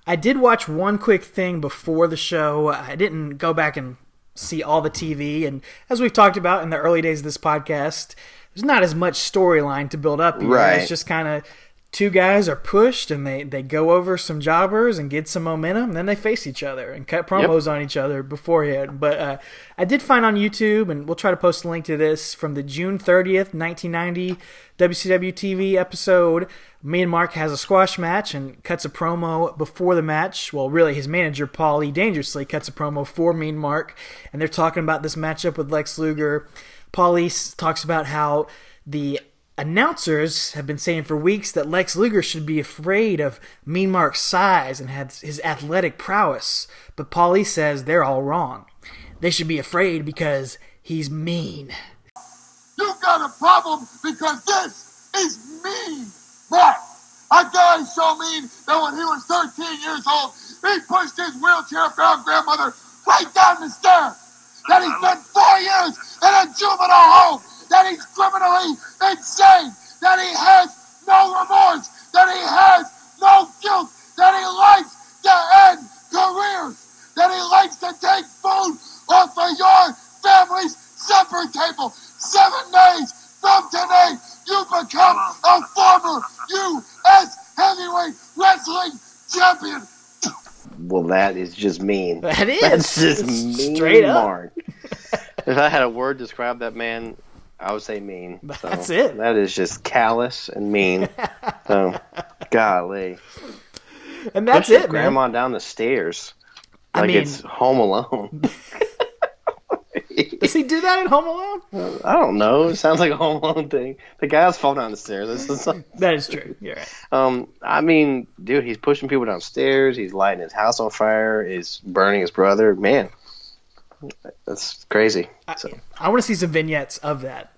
I did watch one quick thing before the show. I didn't go back and see all the TV, and as we've talked about in the early days of this podcast, there's not as much storyline to build up here. Right. It's just kind of two guys are pushed, and they go over some jobbers and get some momentum, and then they face each other and cut promos on each other beforehand. But I did find on YouTube, and we'll try to post a link to this, from the June 30th, 1990 WCW TV episode, Mean Mark has a squash match and cuts a promo before the match. Well, really, his manager, Paul E. Dangerously, cuts a promo for Mean Mark, and they're talking about this matchup with Lex Luger. Paul E. talks about how the announcers have been saying for weeks that Lex Luger should be afraid of Mean Mark's size and his athletic prowess, but Paul E. says they're all wrong. They should be afraid because he's mean. You got a problem because this is mean. Right. A guy so mean that when he was 13 years old, he pushed his wheelchair-bound grandmother right down the stairs. That he spent 4 years in a juvenile home. That he's criminally insane. That he has no remorse. That he has no guilt. that he likes to end careers, that he likes to take food off of your family's supper table. 7 days from today, you become a former U.S. heavyweight wrestling champion. Well, that is just mean. That is. That's just mean, straight up. Mark. If I had a word to describe that man, I would say mean. That's it. That is just callous and mean. So, golly. And that's Push your it, man. grandma down the stairs I like mean- it's Home Alone. Does he do that in Home Alone? I don't know. It sounds like a Home Alone thing. The guy's falling down the stairs. That is true. You're right. I mean, dude, he's pushing people downstairs. He's lighting his house on fire. He's burning his brother. Man, that's crazy. So, I want to see some vignettes of that.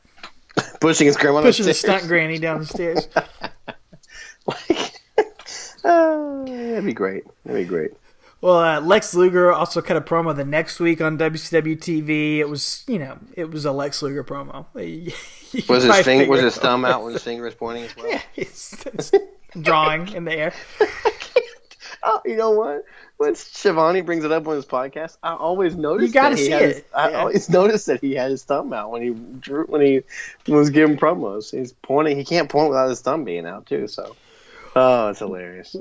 pushing his grandma Pushing the downstairs. stunt granny down the stairs. That'd be great. That'd be great. Well, Lex Luger also cut a promo the next week on WCW TV. It was, it was a Lex Luger promo. Was his thumb out when his finger was pointing as well? Yeah, it's drawing in the air. Oh, you know what? When Shivani brings it up on his podcast, I always notice. You gotta that he see had it. his- I always noticed that he had his thumb out when he was giving promos. He's pointing. He can't point without his thumb being out too. So, oh, it's hilarious.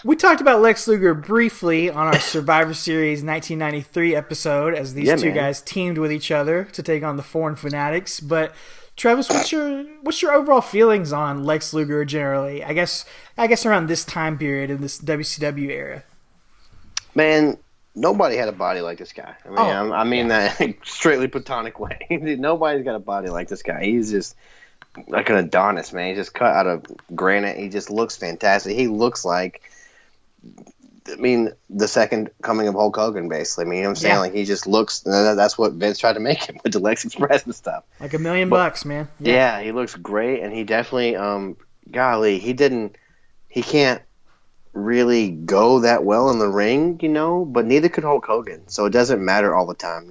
We talked about Lex Luger briefly on our Survivor Series 1993 episode as these two guys teamed with each other to take on the Foreign Fanatics. But Travis, what's your overall feelings on Lex Luger generally? I guess around this time period in this WCW era. Man, nobody had a body like this guy. I mean that straightly platonic way. Nobody's got a body like this guy. He's just like an Adonis, man. He's just cut out of granite. He just looks fantastic. He looks like, the second coming of Hulk Hogan, basically. You know what I'm saying? Yeah. Like, he just looks, that's what Vince tried to make him with the Lex Express and stuff. Like $1 million bucks, man. Yeah, he looks great, and he definitely, golly, he can't really go that well in the ring, but neither could Hulk Hogan, so it doesn't matter all the time,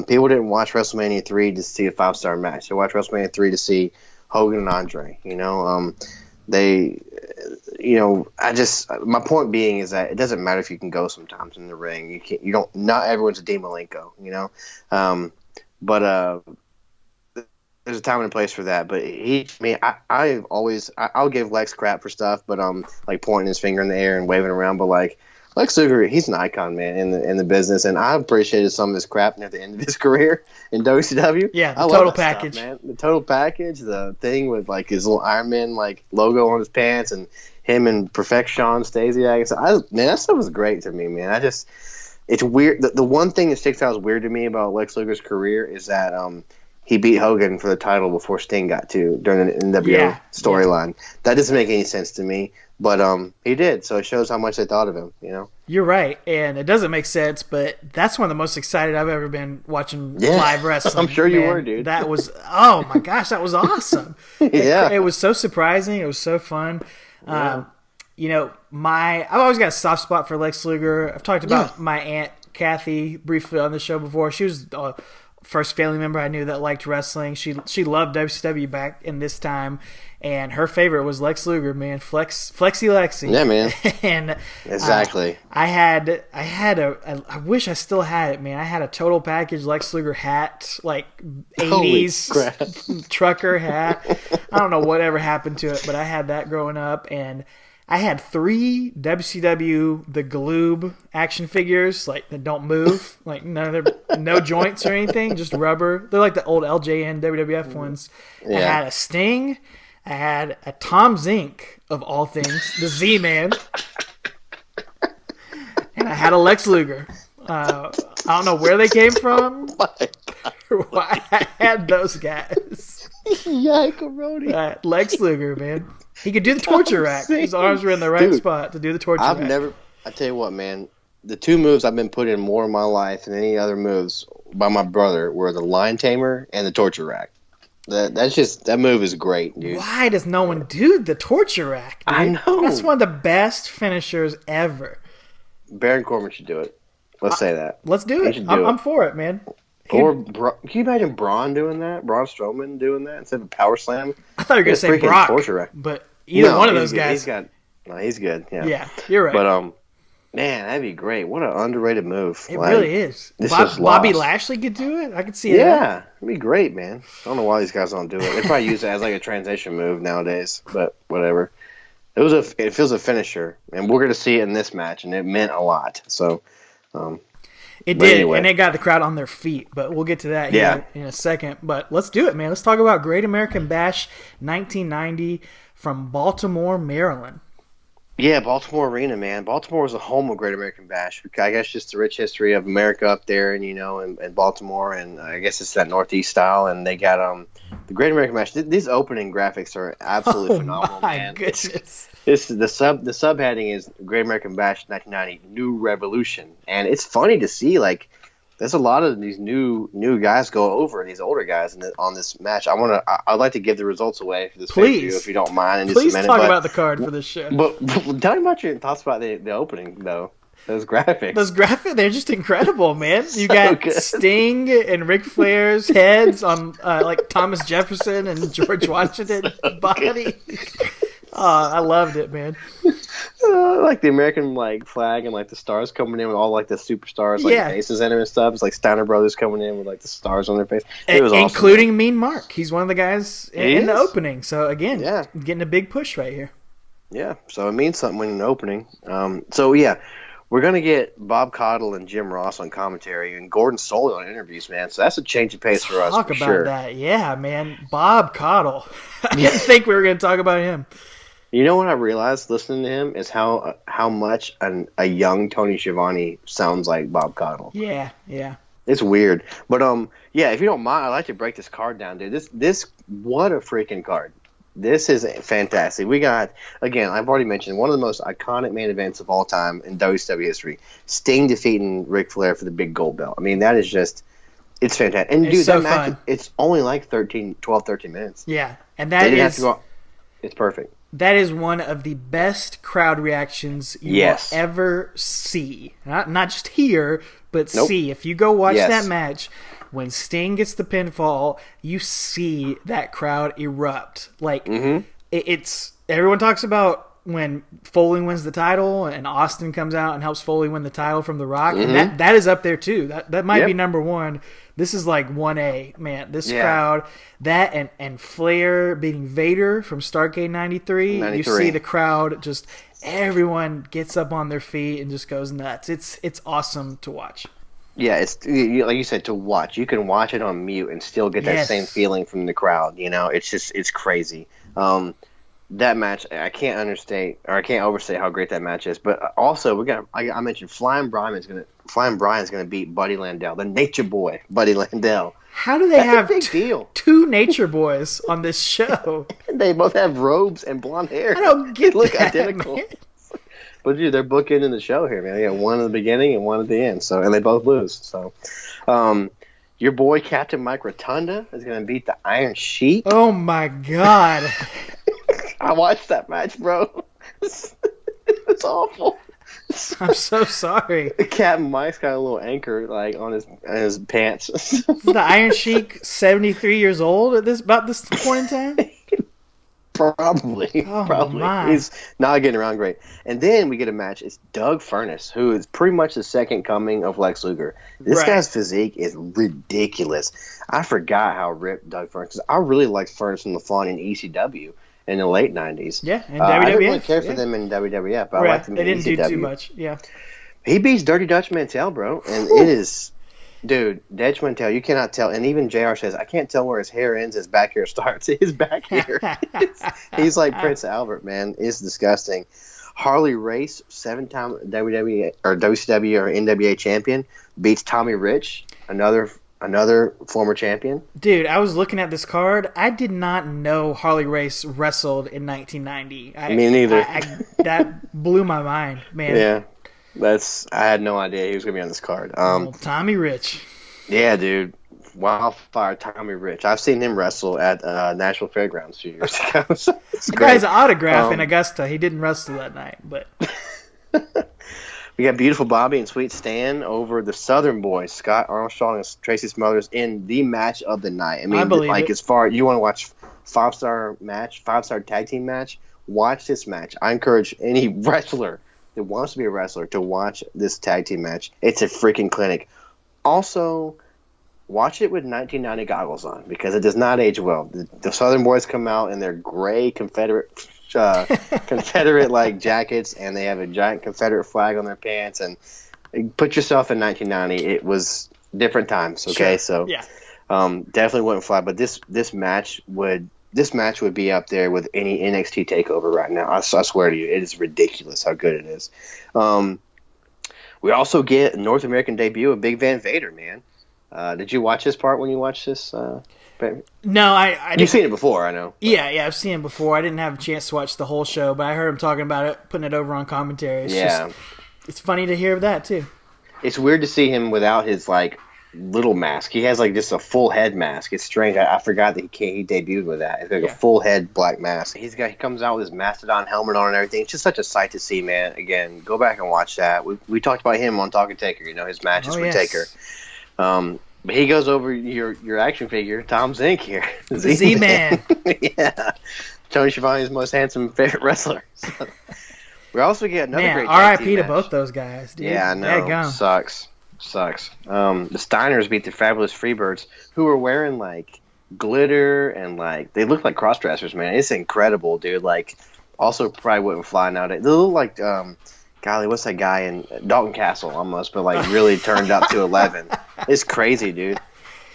People didn't watch WrestleMania 3 to see a 5-star match. They watched WrestleMania 3 to see Hogan and Andre, my point being is that it doesn't matter if you can go sometimes in the ring. Not everyone's a Dean Malenko, but there's a time and a place for that. But I'll give Lex crap for stuff, but like pointing his finger in the air and waving around. But like Lex Luger, he's an icon, man, in the business, and I appreciated some of his crap near the end of his career in WCW. Yeah, the I love total that stuff, package, man. The total package, the thing with like his little Iron Man like logo on his pants, and him and Perfection Stasiak. So that stuff was great to me, man. It's weird. The one thing that sticks out as weird to me about Lex Luger's career is that he beat Hogan for the title before Sting got to during the NWO storyline. That doesn't make any sense to me, but he did, so it shows how much they thought of him. You're right, and it doesn't make sense, but that's one of the most excited I've ever been watching live wrestling. I'm sure you were, dude. That was, oh my gosh, that was awesome. Yeah. It was so surprising. It was so fun. Yeah. I've always got a soft spot for Lex Luger. I've talked about my Aunt Kathy briefly on the show before. She was the first family member I knew that liked wrestling. She loved WCW back in this time, and her favorite was Lex Luger, man. Flexi Lexi. Yeah, man. And exactly. I wish I still had it, man. I had a total package Lex Luger hat, like 80s trucker hat. I don't know whatever happened to it, but I had that growing up, and I had 3 WCW The Gloob action figures, like that don't move, like no joints or anything, just rubber. They're like the old LJN WWF ones. Yeah. I had a Sting. I had a Tom Zink, of all things, the Z-Man. And I had a Lex Luger. I don't know where they came from. Why I had those guys. Lex Luger, man. He could do the torture rack. His arms were in the right spot to do the torture rack. I tell you what, man. The 2 moves I've been put in more in my life than any other moves by my brother were the Lion Tamer and the torture rack. That move is great, dude. Why does no one do the torture rack, dude? I know. That's one of the best finishers ever. Baron Corbin should do it. Let's say that. Let's do it. I'm for it, man. Can you imagine Braun doing that? Braun Strowman doing that instead of a power slam? I thought you were going to say Brock, torture rack. but either one of those guys. No, he's good. Yeah. Yeah, you're right. But man, that'd be great. What an underrated move. It really is. Bobby Lashley could do it. I could see that. Yeah, it'd be great, man. I don't know why these guys don't do it. They probably use it as like a transition move nowadays, but whatever. It feels a finisher, and we're gonna see it in this match, and it meant a lot. So, it did, anyway. And it got the crowd on their feet. But we'll get to that here in a second. But let's do it, man. Let's talk about Great American Bash 1990 from Baltimore, Maryland. Yeah, Baltimore Arena, man. Baltimore was the home of Great American Bash. I guess just the rich history of America up there, and and Baltimore, and I guess it's that Northeast style. And they got the Great American Bash. These opening graphics are absolutely phenomenal, man. Goodness. The subheading is Great American Bash 1990 New Revolution, and it's funny to see like there's a lot of these new guys go over these older guys on this match. I'd like to give the results away for this pay-per-view, if you don't mind. Please talk about the card for this show. But tell me about your thoughts about the opening though. Those graphics, they're just incredible, man. You got good. Sting and Ric Flair's heads on like Thomas Jefferson and George Washington body. I loved it, man. Like the American flag and the stars coming in with all the superstars faces in it and stuff. It's like Steiner Brothers coming in with the stars on their face. It was awesome, including man. Mean Mark. He's one of the guys in the opening. So again, getting a big push right here. Yeah, so it means something when an opening. We're gonna get Bob Caudle and Jim Ross on commentary and Gordon Solie on interviews, man. So that's a change of pace for us. Talk about that, yeah, man. Bob Caudle. I didn't think we were gonna talk about him. You know what I realized listening to him is how much a young Tony Schiavone sounds like Bob Caudle. Yeah. It's weird, but if you don't mind, I'd like to break this card down, dude. This what a freaking card. This is fantastic. We got, again, I've already mentioned, one of the most iconic main events of all time in WCW history. Sting defeating Ric Flair for the big gold belt. I mean, that is just, it's fantastic. And dude, that match, it's only 12, 13 minutes. Yeah, and that is, it's perfect. That is one of the best crowd reactions you will ever see. Not just hear, but see. If you go watch that match, when Sting gets the pinfall, you see that crowd erupt. It's everyone talks about when Foley wins the title and Austin comes out and helps Foley win the title from The Rock. Mm-hmm. And that is up there too. That might be number one. This is 1A, man. This crowd, that and Flair beating Vader from Starrcade 93. You see the crowd just everyone gets up on their feet and just goes nuts. It's awesome to watch. Yeah, it's like you said, to watch. You can watch it on mute and still get that same feeling from the crowd. It's crazy. That match, I can't understate or I can't overstate how great that match is. But also, I mentioned Flying Brian's gonna beat Buddy Landel, the Nature Boy, Buddy Landel. How do they have two Nature Boys on this show? They both have robes and blonde hair. I don't get they look that, identical. Man. But dude, they're bookending in the show here, man. They got one at the beginning and one at the end, and they both lose. So, your boy Captain Mike Rotunda is gonna beat the Iron Sheik. Oh my God. I watched that match, bro. It's awful. I'm so sorry. Captain Mike's got a little anchor on his pants. The Iron Sheik 73 years old at about this point in time? Probably. My. He's not getting around great. And then we get a match. It's Doug Furnas, who is pretty much the second coming of Lex Luger. This guy's physique is ridiculous. I forgot how ripped Doug Furnas is. I really liked Furnas from the Fun in ECW in the late 90s. Yeah, and WWF. I didn't really care for them in WWF, but I liked them in ECW. They didn't do too much, yeah. He beats Dirty Dutch Mantel, bro, and it is... Dude, Dutch Mantel, you cannot tell. And even JR says, I can't tell where his hair ends, his back hair starts. His back hair. He's like Prince Albert, man. It's disgusting. Harley Race, 7-time WWE or WCW or NWA champion, beats Tommy Rich, another former champion. Dude, I was looking at this card. I did not know Harley Race wrestled in 1990. Me neither. That blew my mind, man. Yeah. I had no idea he was going to be on this card. Tommy Rich. Yeah, dude. Wildfire Tommy Rich. I've seen him wrestle at Nashville Fairgrounds a few years ago. So it's great. Guy's autograph in Augusta. He didn't wrestle that night, but... We got Beautiful Bobby and Sweet Stan over the Southern Boys, Scott Armstrong and Tracy Smothers, in the match of the night. I mean, I believe as far you want to watch five-star tag team match, watch this match. I encourage any wrestler that wants to be a wrestler to watch this tag team match. It's a freaking clinic. Also, watch it with 1990 goggles on because it does not age well. The Southern boys come out in their gray Confederate like jackets, and they have a giant Confederate flag on their pants. And put yourself in 1990. It was different times. Okay, sure. Definitely wouldn't fly. But this match would be up there with any NXT takeover right now. I swear to you, it is ridiculous how good it is. We also get a North American debut of Big Van Vader, man. Did you watch this part when you watched this? No, I You've seen it before, I know. Yeah, I've seen it before. I didn't have a chance to watch the whole show, but I heard him talking about it, putting it over on commentary. It's funny to hear that too. It's weird to see him without his like little mask. He has like just a full head mask. It's strange. I forgot that he debuted with that. It's like a full head black mask. He comes out with his Mastodon helmet on and everything. It's just such a sight to see, man. Again, go back and watch that. We talked about him on Talking Taker. You know, his matches with Taker. But he goes over your action figure, Tom Zink here. Z-Man. Yeah. Tony Schiavone's most handsome favorite wrestler. So. We also get another great R.I.P. to both those guys, dude. Yeah, I know. Sucks. The Steiners beat the Fabulous Freebirds, who were wearing, like, glitter and, like, they look like cross-dressers, man. It's incredible, dude. Like, also probably wouldn't fly nowadays. They look like, golly, what's that guy in Dalton Castle almost, but, like, really turned up to 11. It's crazy, dude.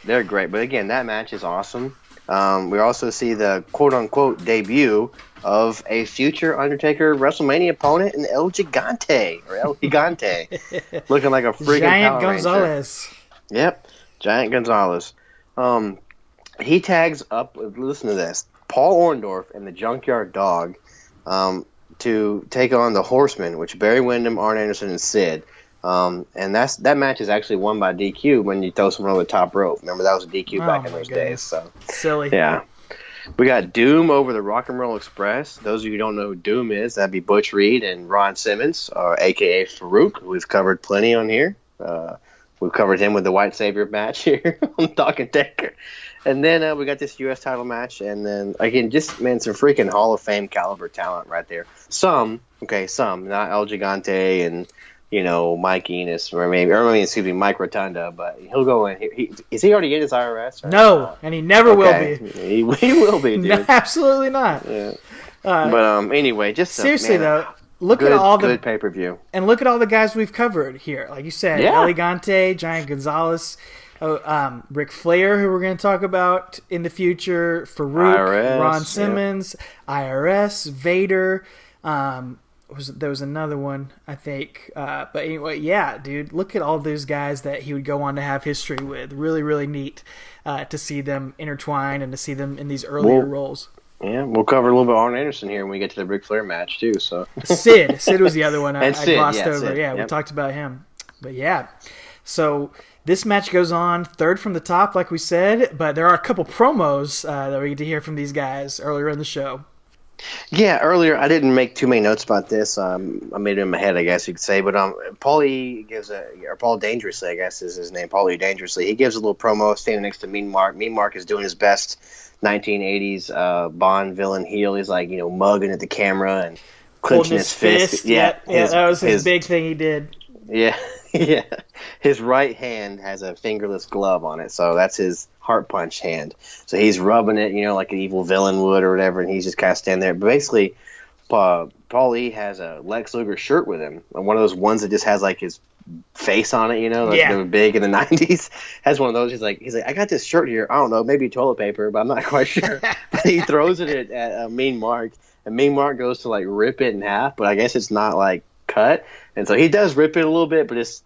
They're great. But, again, that match is awesome. We also see the quote-unquote debut of a future Undertaker WrestleMania opponent in El Gigante, looking like a freaking Giant Power Gonzalez. Ranger. Yep, Giant Gonzalez. He tags up, listen to this, Paul Orndorff and the Junkyard Dog to take on the Horsemen, which Barry Windham, Arn Anderson, and Sid. And that match is actually won by DQ when you throw someone over the top rope. Remember, that was a DQ back in those days. So silly. Yeah. We got Doom over the Rock and Roll Express. Those of you who don't know who Doom is, that'd be Butch Reed and Ron Simmons, a.k.a. Farouk, who we've covered plenty on here. We've covered him with the White Savior match here on Talking Taker. And then we got this U.S. title match. And then, again, just, man, some freaking Hall of Fame caliber talent right there. Some, not El Gigante and, you know, Mike Enos, Mike Rotunda, but he'll go in. Is he already in his IRS? No, and he never will be. He will be, dude. No, absolutely not. Yeah. But anyway, just seriously though, look at all the good pay-per-view, and look at all the guys we've covered here. Like you said, Elegante, Giant Gonzalez, Ric Flair, who we're going to talk about in the future, Farouk, IRS, Ron Simmons, IRS, Vader. There was another one, I think. But anyway, yeah, dude, look at all those guys that he would go on to have history with. Really, really neat to see them intertwine and to see them in these earlier roles. Yeah, we'll cover a little bit of Arn Anderson here when we get to the Ric Flair match, too. So Sid was the other one I glossed over. Sid, we talked about him. But yeah, so this match goes on, third from the top, like we said. But there are a couple promos that we get to hear from these guys earlier in the show. Yeah, earlier I didn't make too many notes about this. I made it in my head, I guess you could say. But Paul Dangerously, I guess is his name, Paul E. Dangerously. He gives a little promo standing next to Mean Mark. Mean Mark is doing his best 1980s Bond villain heel. He's like, mugging at the camera and clenching his fist. Yeah, that was his big thing he did. Yeah, yeah. His right hand has a fingerless glove on it, so that's his heart punch hand. So he's rubbing it, like an evil villain would or whatever, and he's just kind of standing there. But basically, Paul E. has a Lex Luger shirt with him, one of those ones that just has like his face on it, they were big in the 90s. Has one of those. He's like, I got this shirt here. I don't know, maybe toilet paper, but I'm not quite sure. But he throws it at Mean Mark, and Mean Mark goes to like rip it in half, but I guess it's not like cut, and so he does rip it a little bit, but it's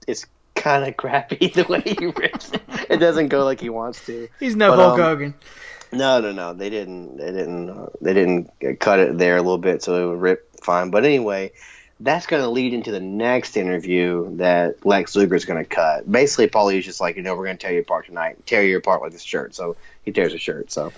kind of crappy the way he rips it. It doesn't go like he wants to. He's no Hulk Hogan. No. They didn't cut it there a little bit, so it would rip fine. But anyway, that's going to lead into the next interview that Lex Luger is going to cut. Basically, Paulie's just like, we're going to tear you apart tonight. Tear you apart with this shirt. So he tears a shirt. So.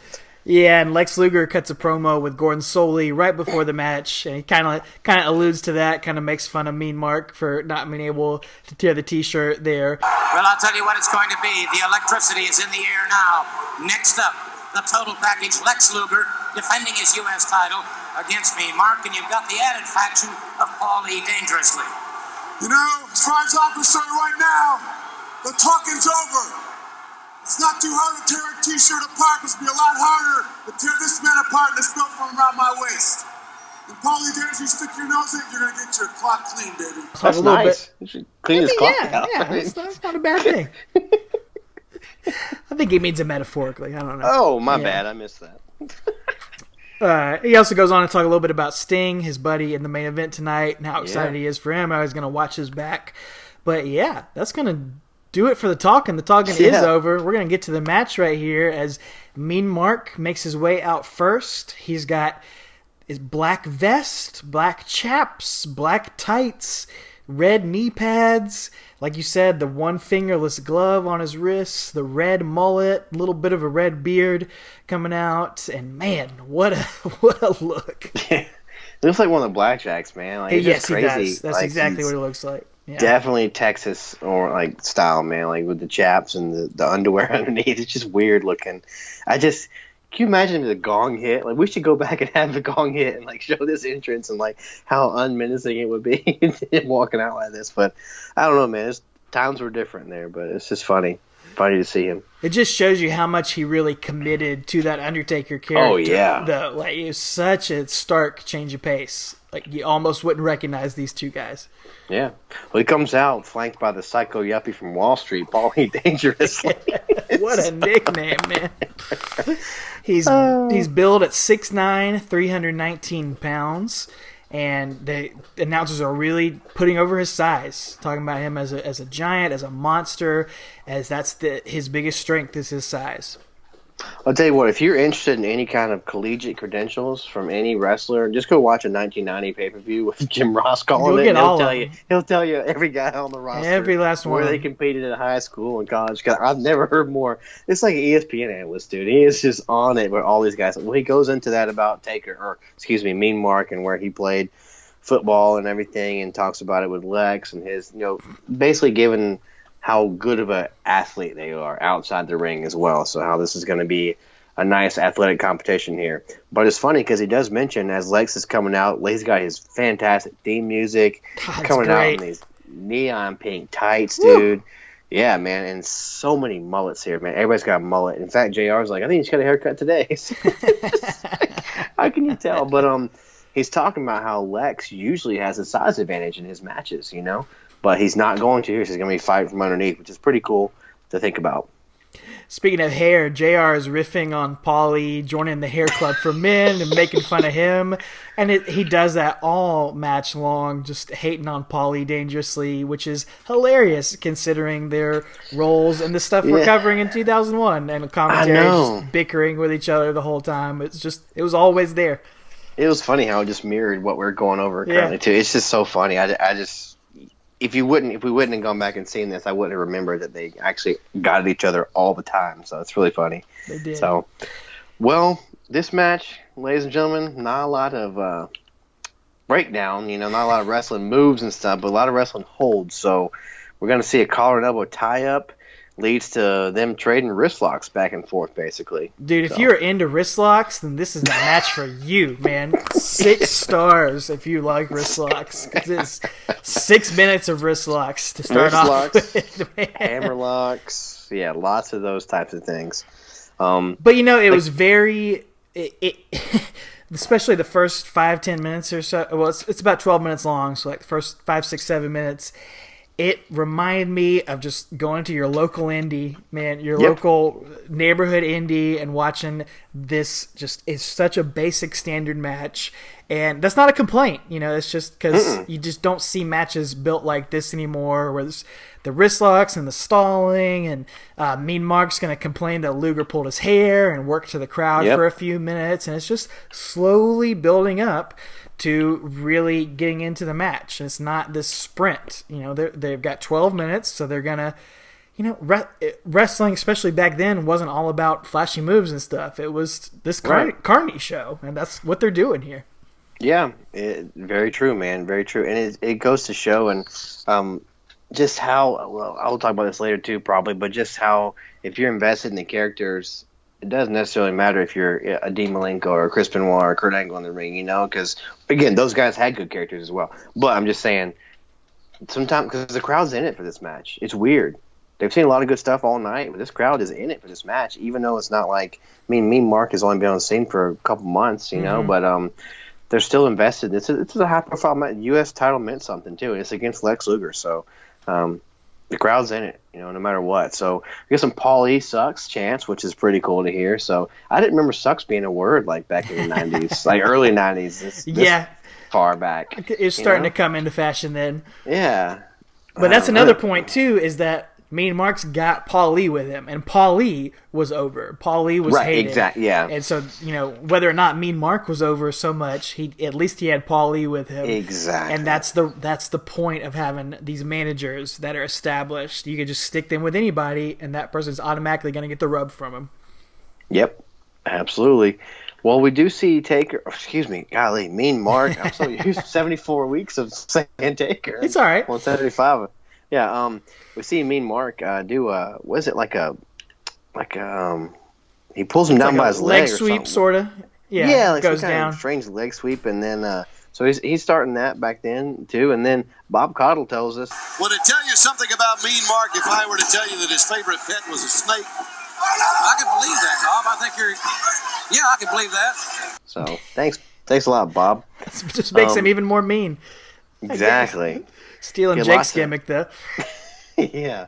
Yeah, and Lex Luger cuts a promo with Gordon Solie right before the match, and he kind of alludes to that, kind of makes fun of Mean Mark for not being able to tear the T-shirt there. Well, I'll tell you what it's going to be. The electricity is in the air now. Next up, the total package, Lex Luger, defending his U.S. title against me, Mark, and you've got the added faction of Paulie Dangerously. You know, as far as I'm concerned right now, the talking's over. It's not too hard to tear a t-shirt apart. It's be a lot harder to tear this man apart and this belt from around my waist. And Paulie Dangerously, you stick your nose in, you're going to get your clock clean, baby. That's nice. You should clean his clock out. Yeah, that's not a bad thing. I think he means it metaphorically. I don't know. Oh, my bad. I missed that. He also goes on to talk a little bit about Sting, his buddy in the main event tonight, and how excited he is for him, how he's going to watch his back. But yeah, that's going to do it for the talking. The talking is over. We're going to get to the match right here as Mean Mark makes his way out first. He's got his black vest, black chaps, black tights, red knee pads. Like you said, the one fingerless glove on his wrists, the red mullet, a little bit of a red beard coming out, and man, what a look! It looks like one of the Blackjacks, man. Like, yes, crazy. He does. That's like, exactly what it looks like. Yeah. Definitely Texas or like style, man. Like with the chaps and the underwear underneath. It's just weird looking. Can you imagine the gong hit? Like, we should go back and have the gong hit and like show this entrance and like how unmenacing it would be him walking out like this. But I don't know, man. Times were different there, but it's just funny to see him. It just shows you how much he really committed to that Undertaker character. Oh yeah, like it was such a stark change of pace. Like you almost wouldn't recognize these two guys. Yeah. Well, he comes out flanked by the psycho yuppie from Wall Street, Paulie Dangerously. What a nickname, man. He's billed at 6'9", 319 pounds, and the announcers are really putting over his size, talking about him as a giant, as a monster, as that's his biggest strength is his size. I'll tell you what, if you're interested in any kind of collegiate credentials from any wrestler, just go watch a 1990 pay-per-view with Jim Ross calling it. He'll tell you every guy on the roster. Every last one. Where they competed in high school and college. I've never heard more. It's like an ESPN analyst, dude. He is just on it with all these guys. Well, he goes into that about Mean Mark, and where he played football and everything, and talks about it with Lex and his, basically giving how good of an athlete they are outside the ring as well. So how this is going to be a nice athletic competition here. But it's funny because he does mention as Lex is coming out, he's got his fantastic theme music coming out in these neon pink tights, dude. Woo! Yeah, man, and so many mullets here, man. Everybody's got a mullet. In fact, JR's like, I think he's got a haircut today. How can you tell? But he's talking about how Lex usually has a size advantage in his matches, But he's not going to. He's going to be fighting from underneath, which is pretty cool to think about. Speaking of hair, JR is riffing on Paulie, joining the hair club for men and making fun of him. And he does that all match long, just hating on Paulie Dangerously, which is hilarious considering their roles and the stuff we're covering in 2001. And the commentary just bickering with each other the whole time. It was always there. It was funny how it just mirrored what we're going over currently, too. It's just so funny. If we wouldn't have gone back and seen this, I wouldn't have remembered that they actually got at each other all the time. So it's really funny. They did. So, well, this match, ladies and gentlemen, not a lot of breakdown, not a lot of wrestling moves and stuff, but a lot of wrestling holds. So we're going to see a collar and elbow tie-up. Leads to them trading wrist locks back and forth, basically. Dude, if you're into wrist locks, then this is the match for you, man. 6 stars if you like wrist locks. It's 6 minutes of wrist locks to start off with, man. Hammer locks. Yeah, lots of those types of things. But, it was very... especially the first 5-10 minutes or so. Well, it's about 12 minutes long, so like the first 5, 6, 7 minutes... It reminded me of just going to your local indie, man, your local neighborhood indie, and watching this. Just is such a basic standard match, and that's not a complaint. It's just because you just don't see matches built like this anymore, where there's the wrist locks and the stalling, and Mean Mark's going to complain that Luger pulled his hair and worked to the crowd for a few minutes, and it's just slowly building up to really getting into the match. It's not this sprint. They've got 12 minutes, so they're going to, wrestling, especially back then, wasn't all about flashy moves and stuff. It was this carny show, and that's what they're doing here. Yeah, very true, man, very true. And it goes to show, and just how, well, I'll talk about this later too, probably, but just how if you're invested in the characters it doesn't necessarily matter if you're a Dean Malenko or a Chris Benoit or Kurt Angle in the ring, because, again, those guys had good characters as well. But I'm just saying, sometimes, because the crowd's in it for this match. It's weird. They've seen a lot of good stuff all night, but this crowd is in it for this match, even though it's not like, Mean Mark has only been on the scene for a couple months, but they're still invested. It's a high-profile match. U.S. title meant something, too. It's against Lex Luger, so the crowd's in it, no matter what. So we got some Paul E. Sucks chants, which is pretty cool to hear. So I didn't remember sucks being a word like back in the 90s, like early 90s. This far back. It's starting to come into fashion then. Yeah. But that's another point, too, is that Mean Mark's got Paul Lee with him, and Paul Lee was over. Paul Lee was hated. Exactly, yeah. And so, whether or not Mean Mark was over so much, at least he had Paul Lee with him. Exactly. And that's the point of having these managers that are established. You can just stick them with anybody, and that person's automatically going to get the rub from him. Yep, absolutely. Well, we do see Taker. Golly, Mean Mark. I'm so used to 74 weeks of saying Taker. It's all right. Well, 75. Yeah, we see Mean Mark do what is it, he pulls him down by his leg or sweep, something. sort of. Yeah, like goes some kind down. of strange leg sweep, and then so he's starting that back then too. And then Bob Caudle tells us, Would it tell you something about Mean Mark if I were to tell you that his favorite pet was a snake? I can believe that, Bob. I think I can believe that. So thanks a lot, Bob. It just makes him even more mean. Exactly. Stealing Jake's gimmick, though. Yeah.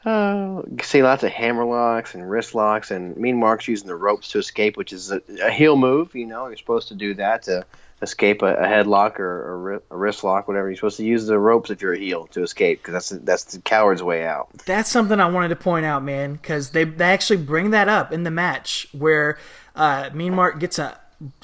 You see lots of hammer locks and wrist locks, and Mean Mark's using the ropes to escape, which is a heel move. You're supposed to do that to escape a headlock or a wrist lock, whatever. You're supposed to use the ropes if you're a heel to escape, because that's the coward's way out. That's something I wanted to point out, man, because they actually bring that up in the match where Mean Mark gets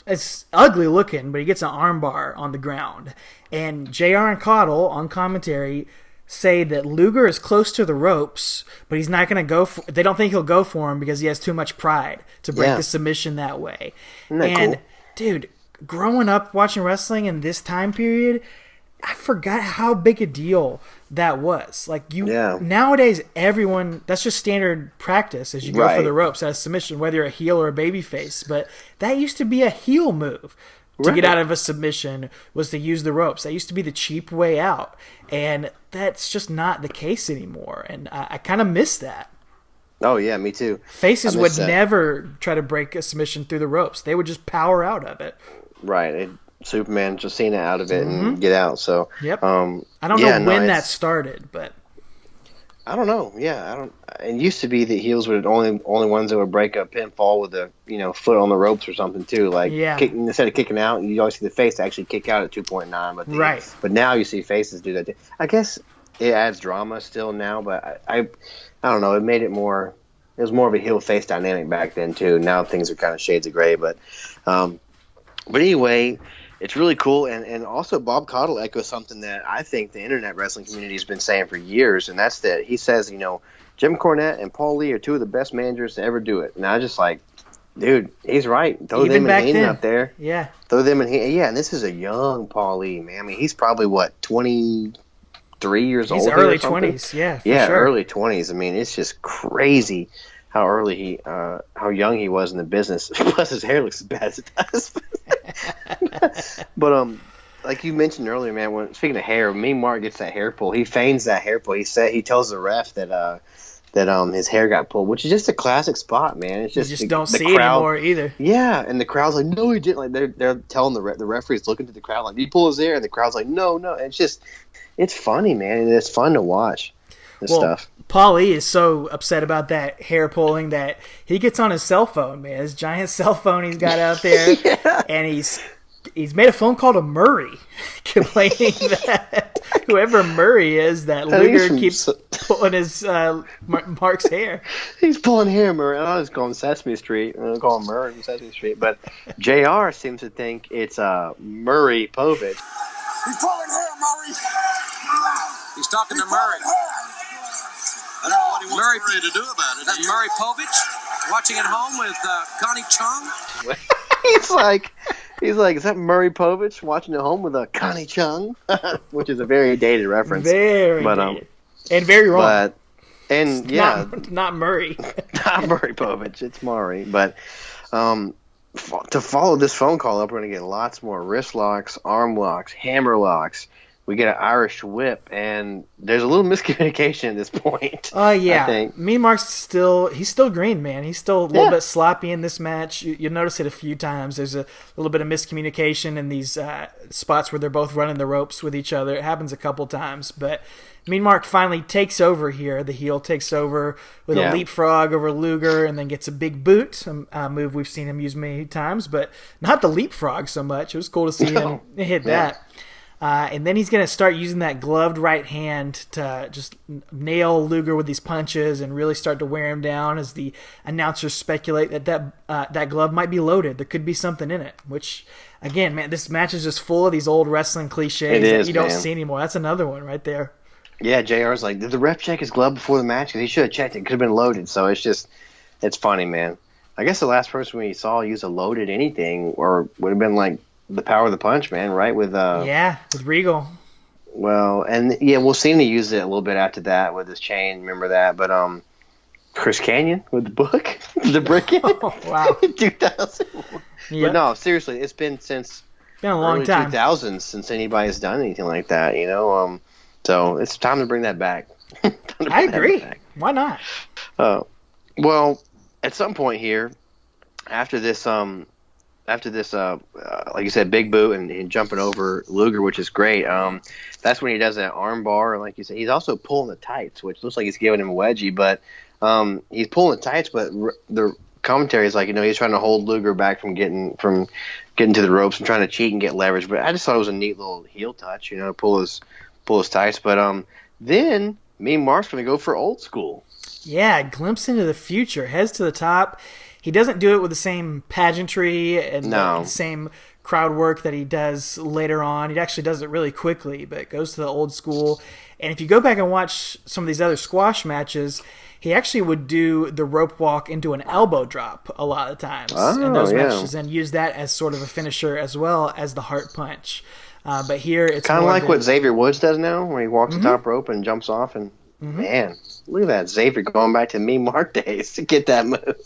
it's ugly looking, but he gets an armbar on the ground. And JR and Caudle on commentary say that Luger is close to the ropes, but he's not going to go for. They don't think he'll go for him because he has too much pride to break the submission that way. Isn't that cool? Dude, growing up watching wrestling in this time period, I forgot how big a deal that was. Nowadays, everyone, that's just standard practice as you go for the ropes as a submission, whether you're a heel or a babyface. But that used to be a heel move. To get out of a submission was to use the ropes. That used to be the cheap way out. And that's just not the case anymore. And I kind of miss that. Oh, yeah, me too. Faces would never try to break a submission through the ropes. They would just power out of it. Right. Superman just Cena out of it and get out. So yep. I don't know when that started, but I don't know. Yeah, It used to be that heels were the only ones that would break a pinfall with a foot on the ropes or something too. Like instead of kicking out, you always see the face actually kick out at 2.9. But now you see faces do that. I guess it adds drama still now, but I don't know. It made it more. It was more of a heel face dynamic back then too. Now things are kind of shades of gray, but anyway. It's really cool, and also Bob Caudle echoes something that I think the internet wrestling community has been saying for years, and that's that he says, Jim Cornette and Paul Lee are two of the best managers to ever do it. And I was just like, dude, he's right. Throw them and Heenan up there. Yeah. Throw them and Heenan. Yeah, and this is a young Paul Lee, man. I mean, he's probably, 23 years old? He's early 20s, yeah, for sure. Early 20s. I mean, it's just crazy how young he was in the business. Plus, his hair looks as bad as it does. But like you mentioned earlier, man. Speaking of hair, Mean Mark gets that hair pull. He feigns that hair pull. He tells the ref that his hair got pulled, which is just a classic spot, man. It's just you just don't see it anymore either. Yeah, and the crowd's like, no, he didn't. Like they're telling the referee's looking to the crowd like, did he pull his hair? And the crowd's like, no. And it's funny, man, and it's fun to watch this stuff. Paul E is so upset about that hair pulling that he gets on his cell phone, man. His giant cell phone he's got out there, and he's made a phone call to Murray, complaining that whoever Murray is, that Luger keeps pulling his Mark's hair. He's pulling hair, Murray. I just call him Sesame Street. I call him Murray from Sesame Street. But JR seems to think it's Murray Povich. He's pulling hair, Murray. He's talking to Murray. I don't know what he wants Murray to do about it. Is that Murray Povich watching at home with Connie Chung? He's like, is that Murray Povich watching at home with Connie Chung? Which is a very dated reference. Very dated. And very wrong. And yeah, not Murray. Not Murray Povich. It's Murray. But to follow this phone call up, we're going to get lots more wrist locks, arm locks, hammer locks. We get an Irish whip, and there's a little miscommunication at this point. Yeah. I think. Mean Mark's still green, man. He's still a little bit sloppy in this match. You'll notice it a few times. There's a little bit of miscommunication in these spots where they're both running the ropes with each other. It happens a couple times, but Mean Mark finally takes over here. The heel takes over with a leapfrog over Luger and then gets a big boot, a move we've seen him use many times, but not the leapfrog so much. It was cool to see him hit that. And then he's going to start using that gloved right hand to just nail Luger with these punches and really start to wear him down as the announcers speculate that glove might be loaded. There could be something in it, which, again, man, this match is just full of these old wrestling cliches that you don't see anymore. That's another one right there. Yeah, JR's like, did the ref check his glove before the match? Because he should have checked it. It could have been loaded. So it's funny, man. I guess the last person we saw use a loaded anything or would have been like the power of the punch, man, right? With Regal. Well, and we'll see him to use it a little bit after that with his chain. Remember that? But Chris Kanyon with the book, the brick. Oh, wow, 2000. Yep. But no, seriously, it's been a long time, 2000s since anybody's done anything like that. So it's time to bring that back. I agree. Why not? Well, at some point here, after this, like you said, big boot and jumping over Luger, which is great. That's when he does that arm bar, and like you said, he's also pulling the tights, which looks like he's giving him a wedgie, but he's pulling the tights. But the commentary is like, he's trying to hold Luger back from getting to the ropes and trying to cheat and get leverage. But I just thought it was a neat little heel touch, pull his tights. But then Mean Mark's going to go for old school. Yeah, glimpse into the future, heads to the top. He doesn't do it with the same pageantry and the same crowd work that he does later on. He actually does it really quickly, but goes to the old school. And if you go back and watch some of these other squash matches, he actually would do the rope walk into an elbow drop a lot of times in those matches and use that as sort of a finisher as well as the heart punch. But here it's kind of like what Xavier Woods does now, where he walks the top rope and jumps off. And man, look at that, Xavier going back to Mean Mark days to get that move.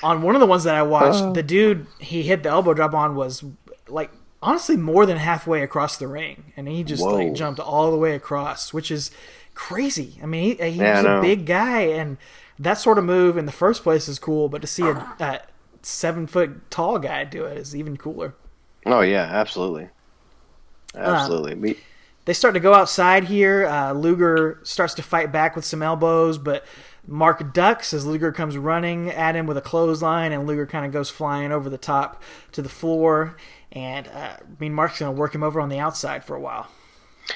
On one of the ones that I watched, the dude he hit the elbow drop on was like honestly more than halfway across the ring, and he just jumped all the way across, which is crazy. I mean, he was a big guy, and that sort of move in the first place is cool, but to see a 7 foot tall guy do it is even cooler. Oh yeah, absolutely. They start to go outside here. Luger starts to fight back with some elbows, but Mark ducks as Luger comes running at him with a clothesline, and Luger kind of goes flying over the top to the floor, and Mean Mark's going to work him over on the outside for a while.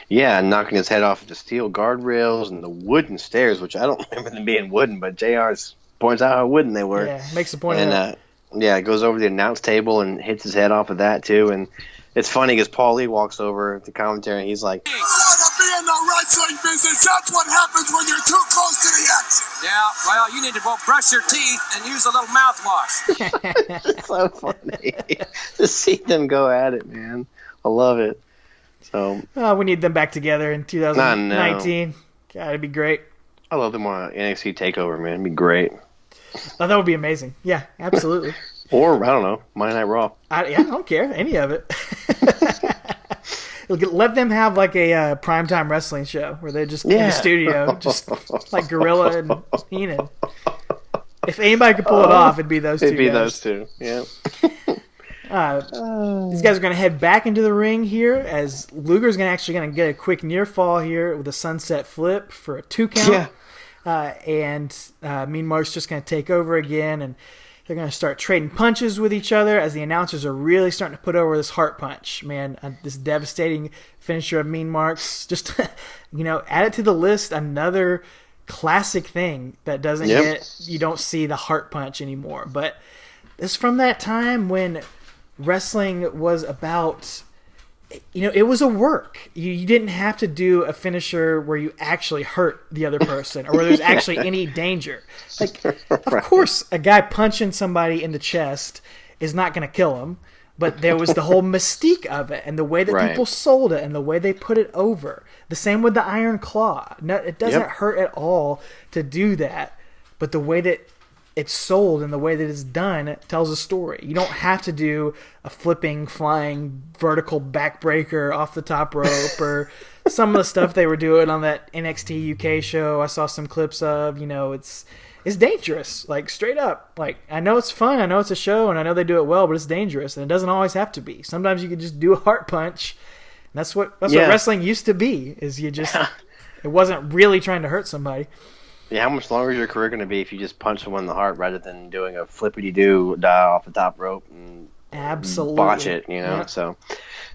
Yeah, knocking his head off the steel guardrails and the wooden stairs, which I don't remember them being wooden, but JR points out how wooden they were. Yeah, makes the point. And it goes over the announce table and hits his head off of that too. And it's funny because Paul Lee walks over to commentary and he's like, I want to be in the wrestling business. That's what happens when you're too close to the action. Yeah, well, you need to both brush your teeth and use a little mouthwash. It's so funny to see them go at it, man. I love it. So we need them back together in 2019. God, it'd be great. I love them on NXT TakeOver, man. It'd be great. Oh, that would be amazing. Yeah, absolutely. Or, I don't know, Monday Night Raw. I don't care. Any of it. Let them have like a primetime wrestling show where they're just in the studio, just like Gorilla and Heenan. If anybody could pull it off, it'd be those two. It'd be guys. those two, yeah. These guys are going to head back into the ring here as Luger's actually going to get a quick near fall here with a sunset flip for a 2 count. Yeah. And Mean Mark's just going to take over again, and they're going to start trading punches with each other as the announcers are really starting to put over this heart punch. Man, this devastating finisher of Mean Mark's. Just, add it to the list. Another classic thing that doesn't you don't see the heart punch anymore. But it's from that time when wrestling was about, it was a work. You didn't have to do a finisher where you actually hurt the other person or where there's actually any danger. Like, of course, a guy punching somebody in the chest is not going to kill him, but there was the whole mystique of it and the way that people sold it and the way they put it over. The same with the Iron Claw. No, it doesn't hurt at all to do that, but the way that it's sold and the way that it's done tells a story. You don't have to do a flipping, flying, vertical backbreaker off the top rope or some of the stuff they were doing on that NXT UK show. I saw some clips of, it's dangerous, like straight up. Like, I know it's fun, I know it's a show, and I know they do it well, but it's dangerous, and it doesn't always have to be. Sometimes you can just do a heart punch. And that's what wrestling used to be. Is you just it wasn't really trying to hurt somebody. Yeah, how much longer is your career going to be if you just punch someone in the heart rather than doing a flippity-doo dive off the top rope and absolutely botch it, Yeah. So,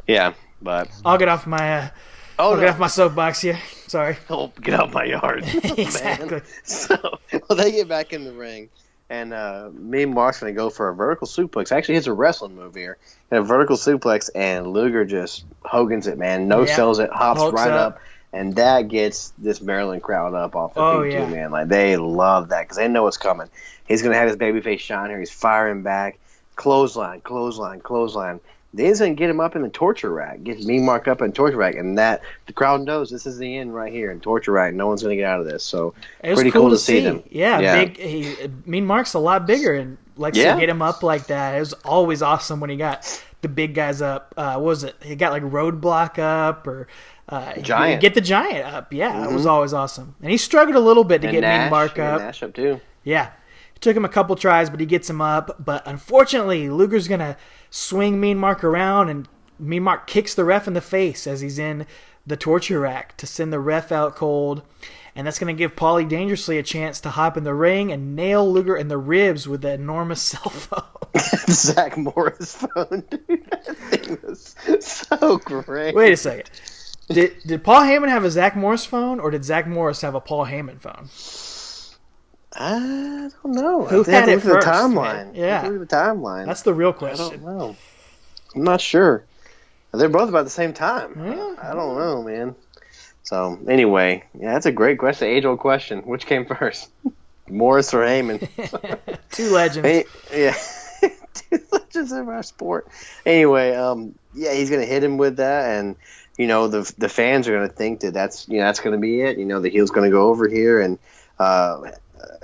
yeah, but I'll get off my get off my soapbox here. Sorry. Oh, get out my yard. Exactly. So, they get back in the ring, and me and Mark's going to go for a vertical suplex. Actually, it's a wrestling move here. And a vertical suplex, and Luger just Hogan's it, man. No-sells it, hops right up. And that gets this Maryland crowd up off the feet too, man. Like, they love that because they know what's coming. He's going to have his babyface shine here. He's firing back. Clothesline. Then he's going to get him up in the torture rack. Get Mean Mark up in the torture rack. And that the crowd knows this is the end right here in torture rack. No one's going to get out of this. So, pretty cool to see them. Yeah. Mean Mark's a lot bigger and likes to get him up like that. It was always awesome when he got the big guys up. What was it? He got like Roadblock up or... Giant. Get the Giant up. Yeah, It was always awesome. And he struggled a little bit to get Mean Mark up. Nash up too. Yeah. It took him a couple tries, but he gets him up. But unfortunately, Luger's going to swing Mean Mark around, and Mean Mark kicks the ref in the face as he's in the torture rack to send the ref out cold. And that's going to give Paulie Dangerously a chance to hop in the ring and nail Luger in the ribs with the enormous cell phone. Zach Morris phone, dude. That thing was so great. Wait a second. Did Paul Heyman have a Zach Morris phone, or did Zach Morris have a Paul Heyman phone? I don't know. Who had it first? The timeline. Yeah, the timeline. That's the real question. I don't know. I'm not sure. They're both about the same time. Yeah. I don't know, man. So anyway, that's a great question, age-old question. Which came first, Morris or Heyman? Two legends. Yeah, two legends of our sport. Anyway, he's gonna hit him with that, and. The fans are going to think that's going to be it. The heel's going to go over here, and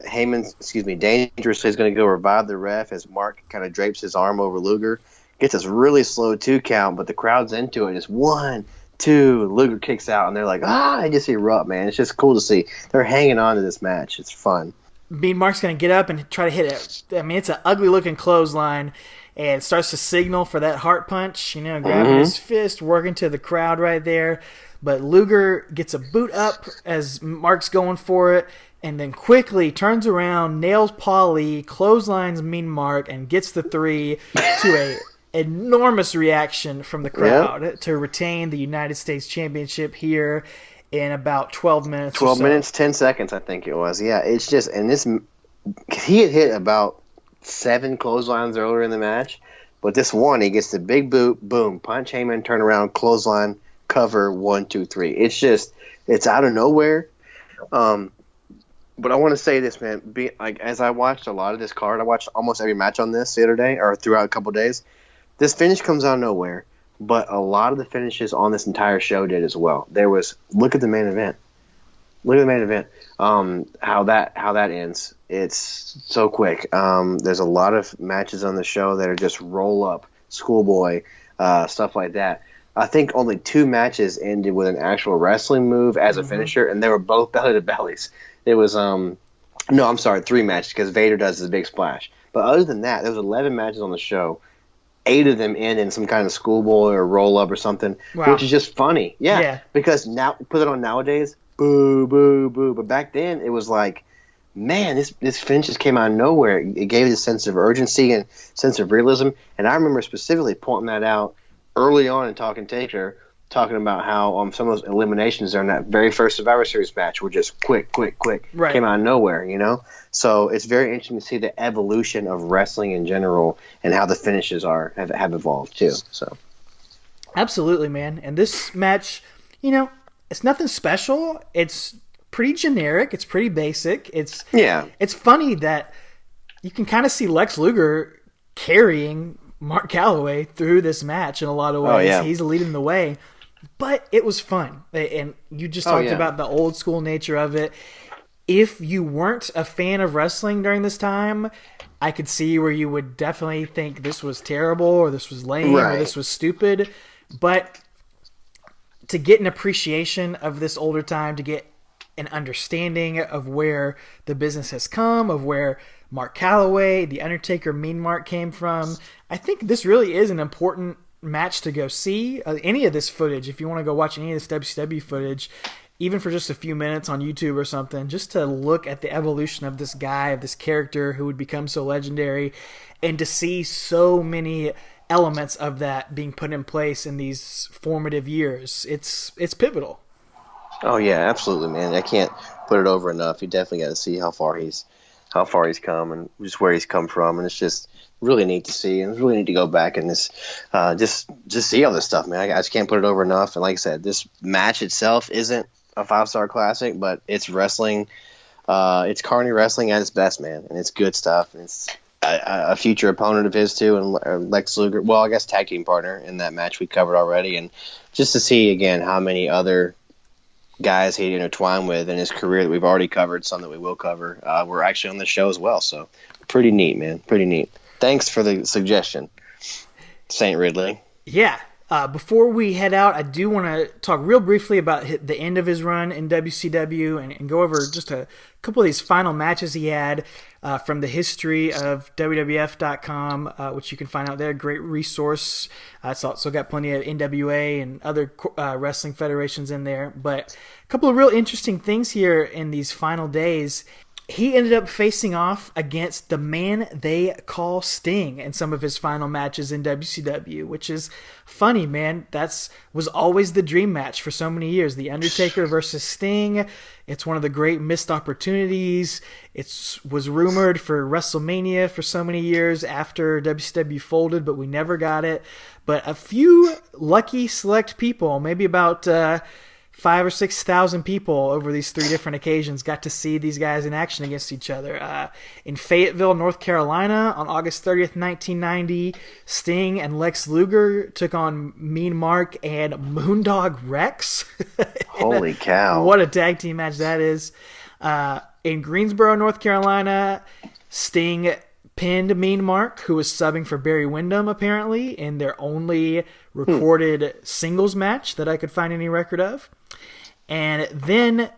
Dangerously is going to go revive the ref as Mark kind of drapes his arm over Luger. Gets this really slow 2 count, but the crowd's into it. It's 1, 2. Luger kicks out, and they're like, they just erupt, man. It's just cool to see. They're hanging on to this match. It's fun. Mean Mark's going to get up and try to hit it. I mean, it's an ugly-looking clothesline. And starts to signal for that heart punch, grabbing his fist, working to the crowd right there. But Luger gets a boot up as Mark's going for it, and then quickly turns around, nails Paulie, clotheslines Mean Mark, and gets the 3 to a enormous reaction from the crowd to retain the United States Championship here in about 12 minutes 12 minutes, 10 seconds, I think it was. Yeah, it's just, and this, he had hit about 7 clotheslines earlier in the match, but this one, he gets the big boot, boom, punch Heyman, turn around, clothesline, cover, 1, 2, 3. It's out of nowhere. But I want to say this, man. As I watched a lot of this card, I watched almost every match on this the other day, or throughout a couple days. This finish comes out of nowhere, but a lot of the finishes on this entire show did as well. Look at the main event. How that ends. It's so quick. There's a lot of matches on the show that are just roll up, schoolboy, stuff like that. I think only 2 matches ended with an actual wrestling move as a finisher, and they were both belly to bellies. It was 3 matches because Vader does his big splash. But other than that, there was 11 matches on the show. 8 of them end in some kind of schoolboy or roll up or something, which is just funny. Yeah, because now put it on nowadays. Boo, boo, boo. But back then, it was like, man, this finish just came out of nowhere. It gave it a sense of urgency and sense of realism. And I remember specifically pointing that out early on in Talking Taker, talking about how some of those eliminations during that very first Survivor Series match were just quick, right. Came out of nowhere, So it's very interesting to see the evolution of wrestling in general and how the finishes have evolved too. So absolutely, man. And this match, it's nothing special. It's pretty generic. It's pretty basic. It's funny that you can kind of see Lex Luger carrying Mark Callaway through this match in a lot of ways. Oh, yeah. He's leading the way. But it was fun. And you just talked about the old school nature of it. If you weren't a fan of wrestling during this time, I could see where you would definitely think this was terrible or this was lame or this was stupid. But to get an appreciation of this older time, to get an understanding of where the business has come, of where Mark Callaway, The Undertaker, Mean Mark came from, I think this really is an important match to go see. Any of this footage, if you want to go watch any of this WCW footage, even for just a few minutes on YouTube or something, just to look at the evolution of this guy, of this character who would become so legendary, and to see so many elements of that being put in place in these formative years. It's pivotal. Oh yeah, absolutely, man. I can't put it over enough. You definitely got to see how far he's come and just where he's come from, and it's just really neat to see, and it's really neat to go back and just see all this stuff, man. I just can't put it over enough. And like I said, this match itself isn't a 5-star classic, but it's wrestling. It's carny wrestling at its best, man, and it's good stuff. And it's a future opponent of his too, and Lex Luger. Well, I guess tag team partner in that match we covered already, and just to see again how many other guys he'd intertwine with in his career that we've already covered, some that we will cover. We're actually on the show as well, so pretty neat, man. Pretty neat. Thanks for the suggestion, St. Ridley. Yeah. Before we head out, I do want to talk real briefly about the end of his run in WCW and go over just a couple of these final matches he had from the history of WWF.com, which you can find out there. Great resource. It's also got plenty of NWA and other wrestling federations in there. But a couple of real interesting things here in these final days. He ended up facing off against the man they call Sting in some of his final matches in WCW, which is funny, man. Was always the dream match for so many years. The Undertaker versus Sting. It's one of the great missed opportunities. It was rumored for WrestleMania for so many years after WCW folded, but we never got it. But a few lucky select people, maybe about 5,000 or 6,000 people over these 3 different occasions got to see these guys in action against each other. In Fayetteville, North Carolina, on August 30th, 1990, Sting and Lex Luger took on Mean Mark and Moondog Rex. Holy cow. What a tag team match that is. In Greensboro, North Carolina, Sting pinned Mean Mark, who was subbing for Barry Windham, apparently, in their only recorded singles match that I could find any record of. And then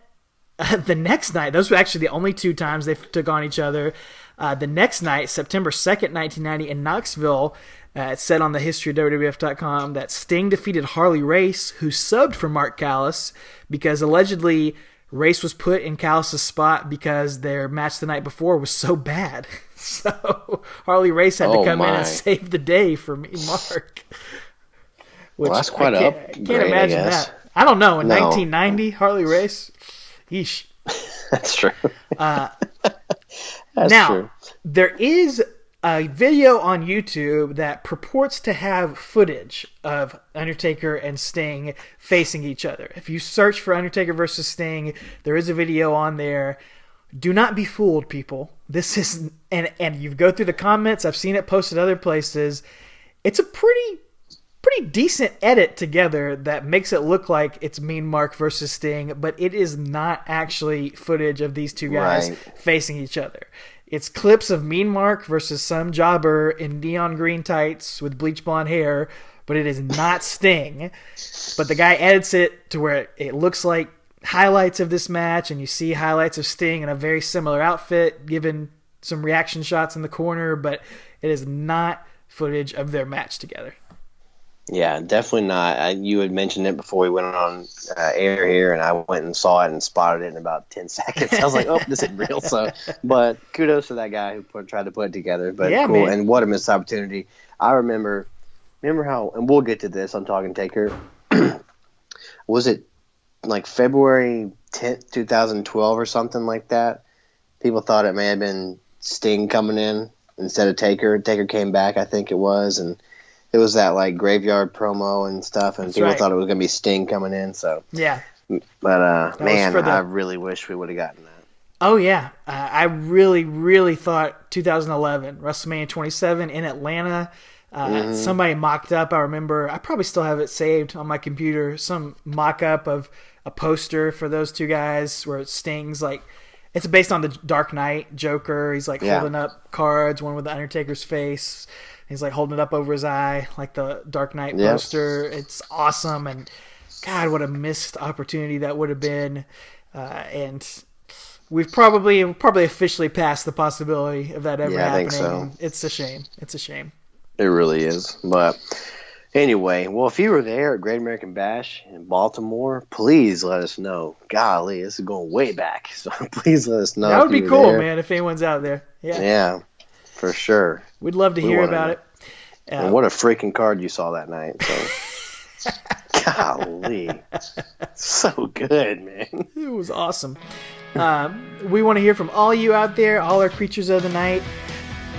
the next night, those were actually the only 2 times they took on each other. The next night, September 2nd, 1990, in Knoxville, it said on the history of WWF.com that Sting defeated Harley Race, who subbed for Mark Callis, because allegedly Race was put in Callis' spot because their match the night before was so bad. So Harley Race had to come in and save the day for Mean Mark. Well, that's quite I can't imagine that. I don't know. In 1990, Harley Race? Yeesh. That's true. Now, there is a video on YouTube that purports to have footage of Undertaker and Sting facing each other. If you search for Undertaker versus Sting, there is a video on there. Do not be fooled, people. This is, and you go through the comments. I've seen it posted other places. It's a pretty decent edit together that makes it look like it's Mean Mark versus Sting, but it is not actually footage of these 2 guys facing each other. It's clips of Mean Mark versus some jobber in neon green tights with bleach blonde hair, but it is not Sting. But the guy edits it to where it looks like highlights of this match, and you see highlights of Sting in a very similar outfit, given some reaction shots in the corner, but it is not footage of their match together. Yeah, definitely not. You had mentioned it before we went on air here, and I went and saw it and spotted it in about 10 seconds. I was like, oh, this isn't real. But kudos to that guy who tried to put it together. But yeah, cool. Man. And what a missed opportunity. I remember how, and we'll get to this on Talking Taker. Was it like February 10th, 2012 or something like that? People thought it may have been Sting coming in instead of Taker. Taker came back, I think it was, and it was that like graveyard promo and stuff, and people thought it was going to be Sting coming in. So yeah, but man, I really wish we would have gotten that. Oh, yeah. I really, really thought 2011, WrestleMania 27 in Atlanta. Somebody mocked up, I remember, I probably still have it saved on my computer, some mock-up of a poster for those two guys where Sting's like, it's based on the Dark Knight Joker. He's like holding up cards, one with the Undertaker's face. He's like holding it up over his eye like the Dark Knight poster. It's awesome, and God, what a missed opportunity that would have been. And we've probably officially passed the possibility of that ever happening. I think so. It's a shame. It's a shame. It really is. But anyway, well, if you were there at Great American Bash in Baltimore, please let us know. Golly, this is going way back. So please let us know. That would be cool, there. Man, if anyone's out there. Yeah, for sure. We'd love to hear about it. And what a freaking card you saw that night. So. Golly. So good, man. It was awesome. We want to hear from all you out there, all our creatures of the night.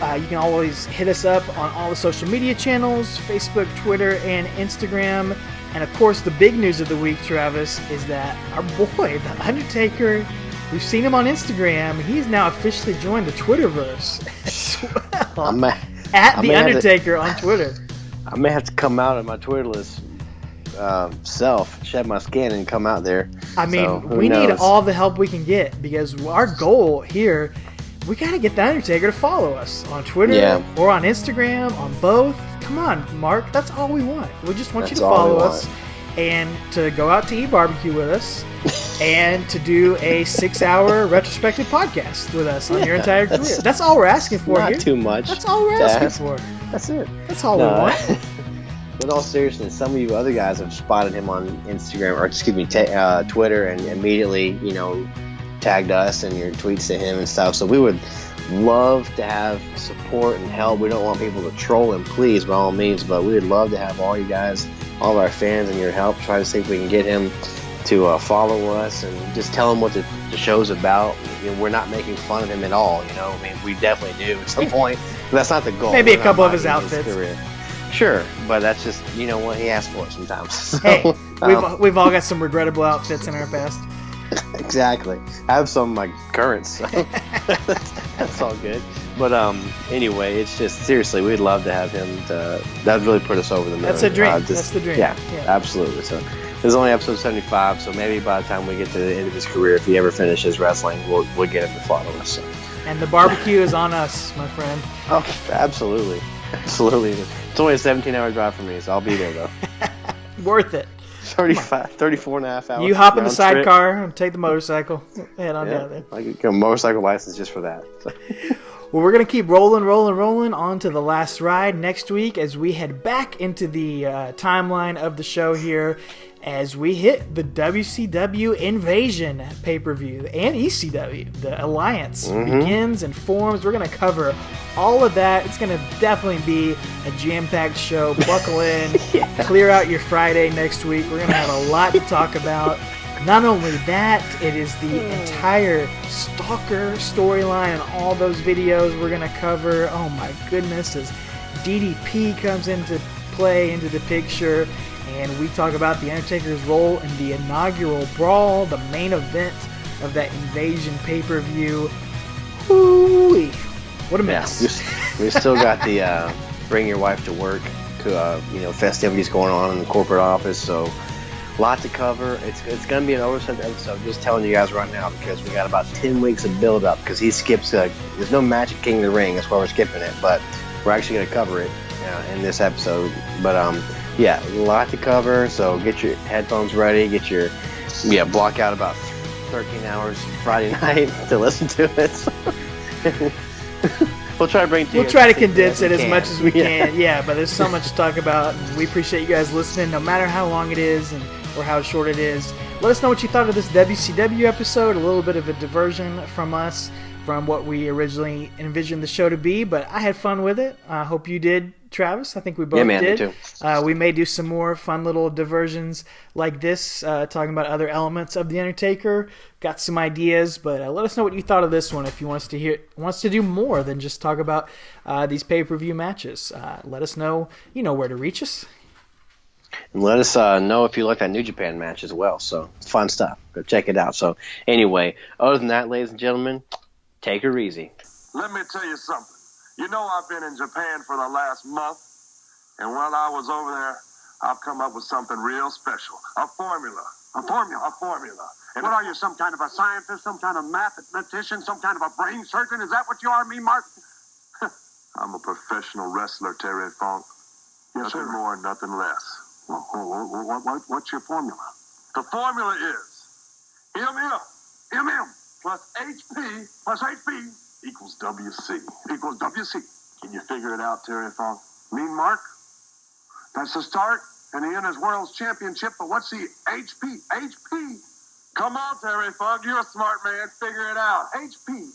You can always hit us up on all the social media channels, Facebook, Twitter, and Instagram. And, of course, the big news of the week, Travis, is that our boy, The Undertaker, we've seen him on Instagram. He's now officially joined the Twitterverse as well. At The Undertaker on Twitter. I may have to come out of my Twitterless self, shed my skin, and come out there. I mean, we need all the help we can get because our goal here, we got to get The Undertaker to follow us on Twitter or on Instagram, on both. Come on, Mark. That's all we want. We just want you to follow us and to go out to eat barbecue with us and to do a 6-hour retrospective podcast with us on your entire career. That's all we're asking for here. Not too much. That's all we're asking for. That's it. That's all we want. With all seriousness, some of you other guys have spotted him on Instagram, or Twitter, and immediately, tagged us in your tweets to him and stuff. So we would love to have support and help. We don't want people to troll him, please, by all means, but we would love to have all you guys, all of our fans, and your help. Try to see if we can get him to follow us and just tell him what the show's about. We're not making fun of him at all. I mean, we definitely do at some point. But that's not the goal. Maybe a couple of his outfits. Sure, but that's just what he asks for sometimes. So, hey, we've all got some regrettable outfits in our past. Exactly. I have some of my currents, so that's all good. But anyway, it's just seriously, we'd love to have him. That'd really put us over the moon. That's a dream. That's the dream. Yeah, absolutely. So this is only episode 75, so maybe by the time we get to the end of his career, if he ever finishes wrestling, we'll get him to follow us. So. And the barbecue is on us, my friend. Oh, absolutely. Absolutely. It's only a 17-hour drive for me, so I'll be there, though. Worth it. 34 and a half hours. You hop in the sidecar and take the motorcycle. Head on down there. I could get a motorcycle license just for that. So. Well, we're going to keep rolling on to the last ride next week as we head back into the timeline of the show here as we hit the WCW Invasion pay-per-view and ECW. The Alliance begins and forms. We're going to cover all of that. It's going to definitely be a jam-packed show. Buckle in. Clear out your Friday next week. We're going to have a lot to talk about. Not only that, it is the entire Stalker storyline and all those videos we're going to cover. Oh my goodness, as DDP comes into play, into the picture, and we talk about The Undertaker's role in the inaugural Brawl, the main event of that Invasion pay-per-view. Woo-wee. What a mess. We still got the bring your wife to work festivities going on in the corporate office, so a lot to cover. It's going to be an oversized episode, just telling you guys right now, because we got about 10 weeks of build-up, because he skips, there's no Magic King of the Ring, that's why we're skipping it, but we're actually going to cover it in this episode. But a lot to cover, so get your headphones ready, block out about 13 hours Friday night to listen to it. We'll try to bring to you. We'll try to condense it as much as we can. Yeah, but there's so much to talk about. And we appreciate you guys listening, no matter how long it is or how short it is. Let us know what you thought of this WCW episode. A little bit of a diversion from us, from what we originally envisioned the show to be, but I had fun with it. I hope you did, Travis. I think we both did. Me too. We may do some more fun little diversions like this, talking about other elements of The Undertaker. Got some ideas, but let us know what you thought of this one. If you want us to do more than just talk about these pay-per-view matches, let us know. You know where to reach us. And let us know if you like that New Japan match as well. So it's fun stuff. Go check it out. So anyway, other than that, ladies and gentlemen, take her easy. Let me tell you something. You know I've been in Japan for the last month, and while I was over there, I've come up with something real special. A formula. A formula. And what are you, some kind of a scientist, some kind of mathematician, some kind of a brain surgeon? Is that what you are, me, Mark? I'm a professional wrestler, Terry Funk. Yes, nothing more, nothing less. What's your formula? The formula is MM plus HP equals WC. Equals WC. Can you figure it out, Terry Funk? Mean Mark? That's the start, and the end is World's Championship, but what's the HP? HP. Come on, Terry Funk. You're a smart man. Figure it out. HP.